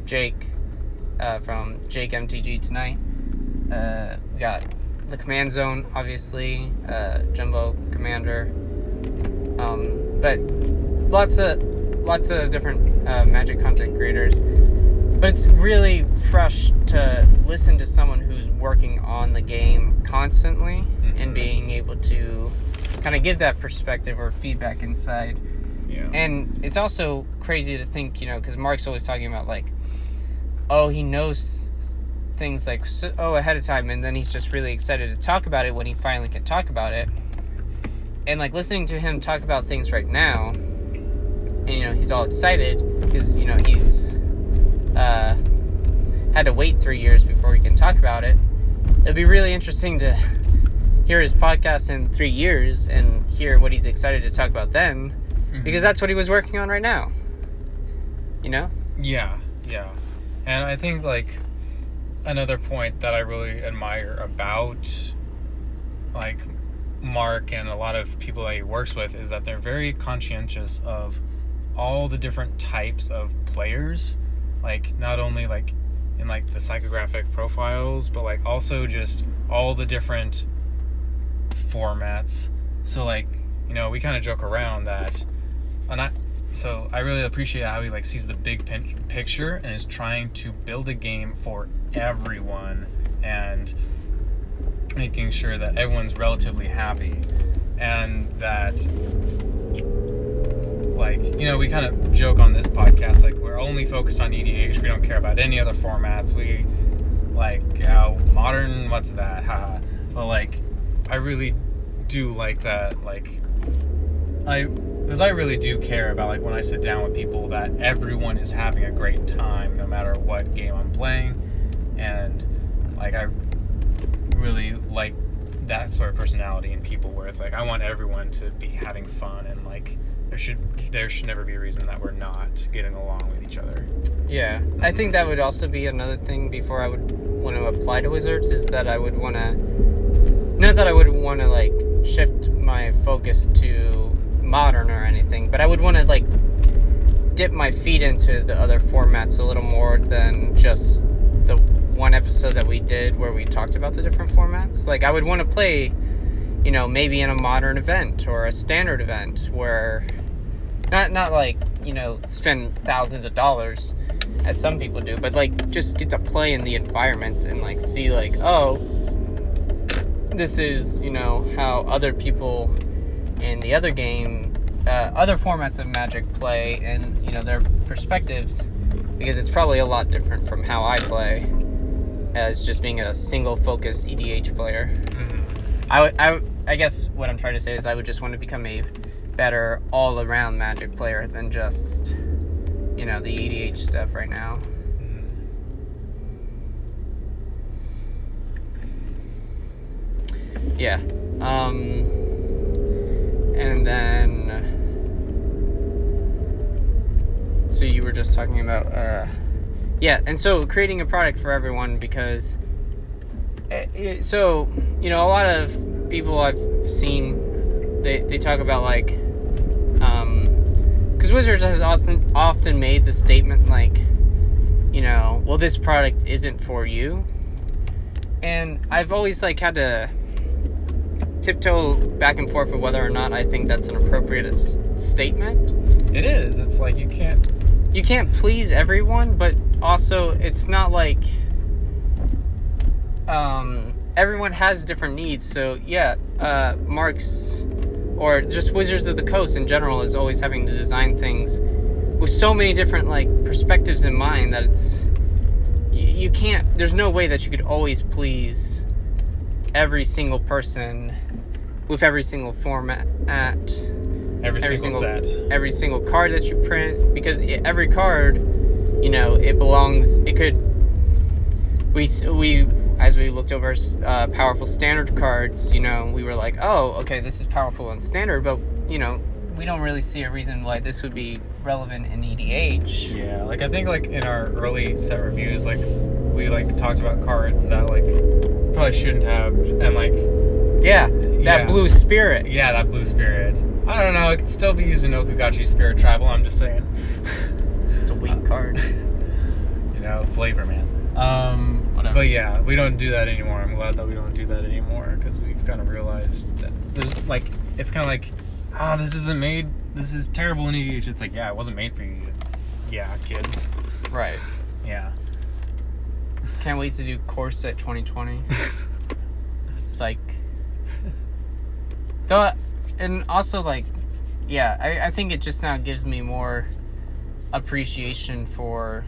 Jake from Jake MTG Tonight. We got the Command Zone, obviously, Jumbo Commander, but lots of different Magic content creators. But it's really fresh to listen to someone who's working on the game constantly and being able to kind of give that perspective or feedback inside.
Yeah.
And it's also crazy to think, because Mark's always talking about like, oh, he knows things like ahead of time, and then he's just really excited to talk about it when he finally can talk about it. And like listening to him talk about things right now, and he's all excited because he's had to wait 3 years before he can talk about it. It'll be really interesting to hear his podcast in 3 years and hear what he's excited to talk about then, because that's what he was working on right now.
Yeah. And I think like another point that I really admire about like Mark and a lot of people that he works with is that they're very conscientious of all the different types of players, like not only like in like the psychographic profiles, but like also just all the different formats. So like we kind of joke around that, and I really appreciate how he like sees the big picture and is trying to build a game for everyone and making sure that everyone's relatively happy, and that like we kind of joke on this podcast like we're only focused on EDH, we don't care about any other formats, we like modern, what's that, haha. But like I really do like that, like because I really do care about like when I sit down with people that everyone is having a great time no matter what game I'm playing, and like I really like that sort of personality in people where it's like I want everyone to be having fun and like there should never be a reason that we're not getting along with each other.
Yeah, I think that would also be another thing before I would want to apply to Wizards, is that I would want to, not that I would want to like shift my focus to Modern or anything, but I would want to like dip my feet into the other formats a little more than just the one episode that we did where we talked about the different formats. Like, I would want to play, you know, maybe in a Modern event or a Standard event where not like, you know, spend thousands of dollars as some people do, but like just get to play in the environment and like see like, oh, this is, you know, how other people in the other game, other formats of Magic play, and, you know, their perspectives, because it's probably a lot different from how I play as just being a single focus EDH player.
Mm-hmm.
I guess what I'm trying to say is I would just want to become a better all-around Magic player than just, you know, the EDH stuff right now. Yeah. And then, so you were just talking about, yeah, and so creating a product for everyone, because, so, you know, a lot of people I've seen, they talk about, like, because Wizards has often made the statement, like, you know, well, this product isn't for you, and I've always, like, had to tiptoe back and forth with whether or not I think that's an appropriate statement.
It is. It's like you can't
please everyone, but also it's not like everyone has different needs. So yeah, Mark's, or just Wizards of the Coast in general, is always having to design things with so many different like perspectives in mind that it's you can't. There's no way that you could always please every single person with every single format,
every single set,
every single card that you print, because every card, you know, it belongs. It could. We as we looked over powerful Standard cards, you know, we were like, oh, okay, this is powerful in Standard, but, you know, we don't really see a reason why this would be relevant in EDH.
Yeah, like I think like in our early set reviews, like we like talked about cards that like probably shouldn't have, and like
that blue spirit.
Yeah, that blue spirit. I don't know, it could still be used in Okugachi Spirit Tribal, I'm just saying.
It's a weak card.
You know, flavor, man.
Whatever.
But yeah, we don't do that anymore. I'm glad that we don't do that anymore, because we've kind of realized that there's like, it's kind of like, this is terrible in EDH. It's like, yeah, it wasn't made for you. Yeah, kids.
Right.
Yeah.
Can't wait to do Core Set 2020. Psych. Though, and also, like, yeah, I think it just now gives me more appreciation for,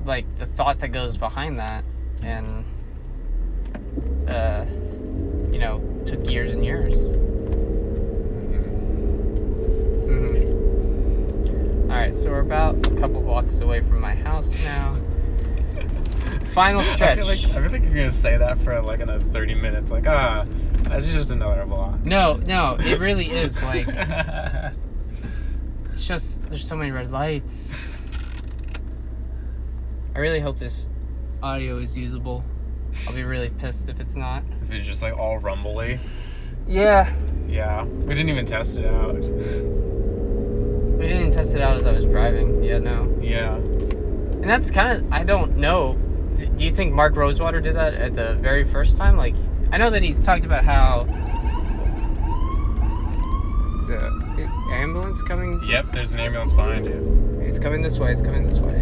like, the thought that goes behind that, and, you know, took years and years. Alright, so we're about a couple blocks away from my house now. Final stretch.
I feel like you're gonna say that for like another 30 minutes. Like, it's just another block.
No, it really is, Blake. It's just, there's so many red lights. I really hope this audio is usable. I'll be really pissed if it's not.
If it's just like all rumbly.
Yeah.
Yeah, we didn't even test it out.
We didn't test it out as I was driving. Yeah, no.
Yeah.
And that's kind of, I don't know. Do you think Mark Rosewater did that at the very first time? Like, I know that he's talked about how the ambulance coming.
Yep, there's an ambulance behind you.
It's coming this way. It's coming this way.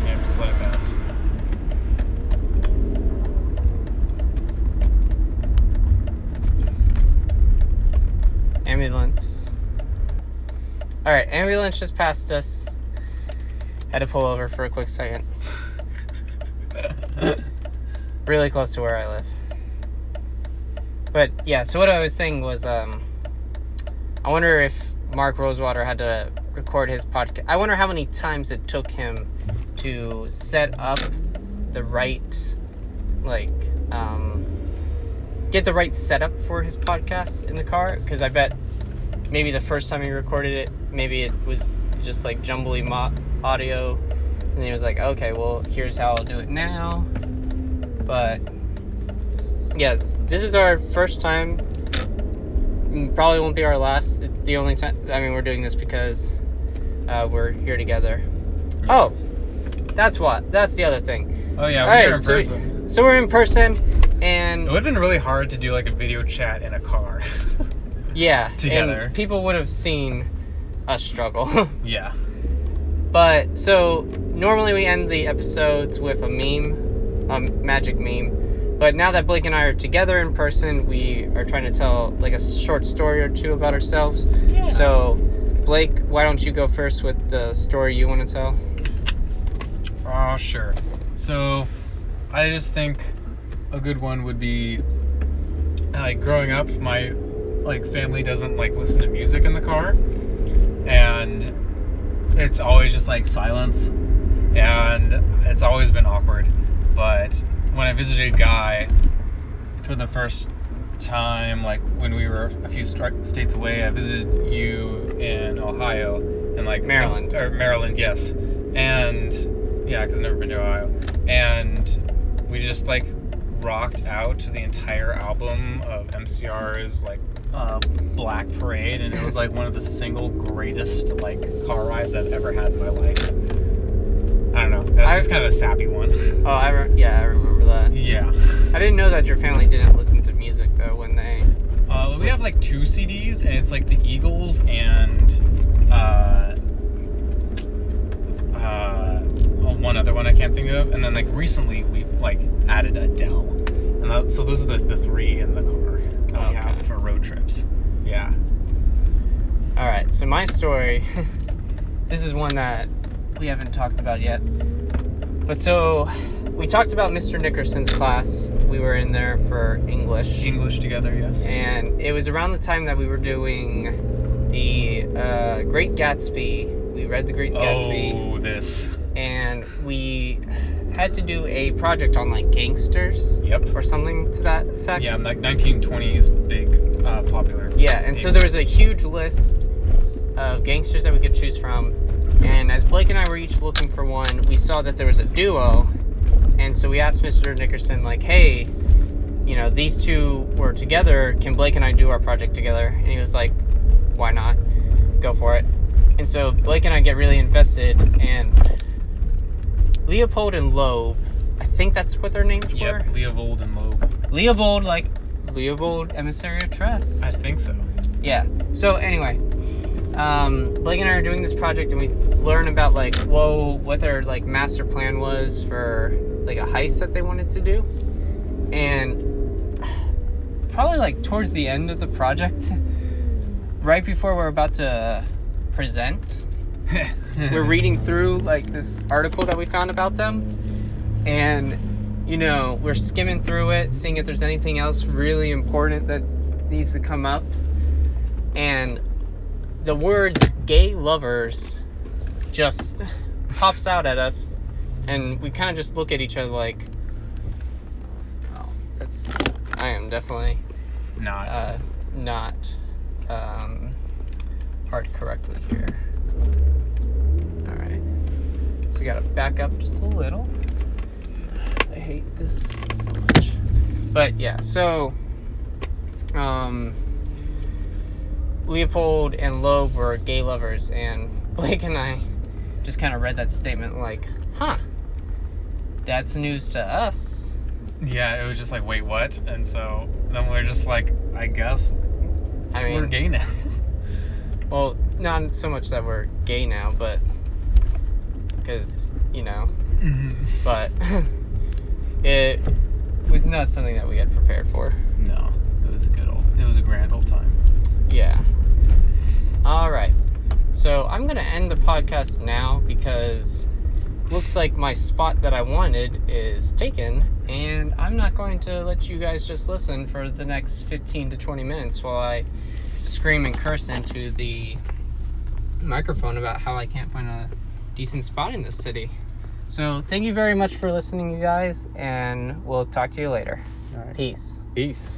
Yeah, just let it pass.
Ambulance. Alright, ambulance just passed us. Had to pull over for a quick second. Really close to where I live. But yeah, so what I was saying was, I wonder if Mark Rosewater had to record his podcast. I wonder how many times it took him to set up the right, like, get the right setup for his podcast in the car, because I bet maybe the first time he recorded it, maybe it was just like jumbly audio, and he was like, okay, well, here's how I'll do it now. But yeah, this is our first time. Probably won't be our last. The only time, I mean, we're doing this because we're here together.
Yeah.
Oh, that's the other thing.
Oh yeah, we're here in person.
So we're in person, and
it would have been really hard to do like a video chat in a car.
Yeah,
together.
And people would have seen us struggle.
Yeah.
But so normally we end the episodes with a meme, a magic meme. But now that Blake and I are together in person, we are trying to tell like a short story or two about ourselves.
Yeah.
So Blake, why don't you go first with the story you want to tell?
Oh, sure. So I just think a good one would be like growing up, my like family doesn't like listen to music in the car, and it's always just like silence, and it's always been awkward. But when I visited Guy for the first time, like when we were a few states away, I visited you in Ohio and like Maryland, yes, and yeah, because I've never been to Ohio, and we just like rocked out to the entire album of MCR's like Black Parade, and it was like one of the single greatest like car rides I've ever had in my life. I don't know. That's just kind of a sappy one.
Oh, I remember that.
Yeah.
I didn't know that your family didn't listen to music though when they.
We have like 2 CDs, and it's like the Eagles and one other one I can't think of, and then like recently we like added Adele, and so those are the 3 in the car that we have for road trips. Yeah.
All right. So my story. This is one that we haven't talked about yet. But so we talked about Mr. Nickerson's class. We were in there for English.
English together, yes.
And it was around the time that we were doing the Great Gatsby. We read the Great Gatsby.
Oh, this.
And we had to do a project on like gangsters.
Yep.
Or something to that effect.
Yeah, like 1920s big popular.
Yeah, and so there was a huge list of gangsters that we could choose from. And as Blake and I were each looking for one, we saw that there was a duo. And so we asked Mr. Nickerson, like, hey, you know, these 2 were together. Can Blake and I do our project together? And he was like, why not? Go for it. And so Blake and I get really invested. And Leopold and Loeb, I think that's what their names were?
Yep, Leopold and Loeb.
Leopold, like Leopold Emissary of Trust?
I think so.
Yeah. So anyway, Blake and I are doing this project, and we learn about like what their like master plan was for like a heist that they wanted to do. And probably like towards the end of the project, right before we're about to present, we're reading through like this article that we found about them, and you know, we're skimming through it, seeing if there's anything else really important that needs to come up, and the words gay lovers just pops out at us, and we kind of just look at each other like, oh, I am definitely not hard correctly here. Alright, so we gotta back up just a little. I hate this so much. But yeah, so Leopold and Loeb were gay lovers, and Blake and I just kind of read that statement like, huh, that's news to us.
Yeah, it was just like, wait, what? And so then we're just like, I guess we're gay now.
Well, not so much that we're gay now, but because, you know, but it was not something that we had prepared for.
No, it was a grand old time.
Yeah. All right. So I'm going to end the podcast now because it looks like my spot that I wanted is taken, and I'm not going to let you guys just listen for the next 15 to 20 minutes while I scream and curse into the microphone about how I can't find a decent spot in this city. So thank you very much for listening, you guys, and we'll talk to you later.
All right.
Peace.
Peace.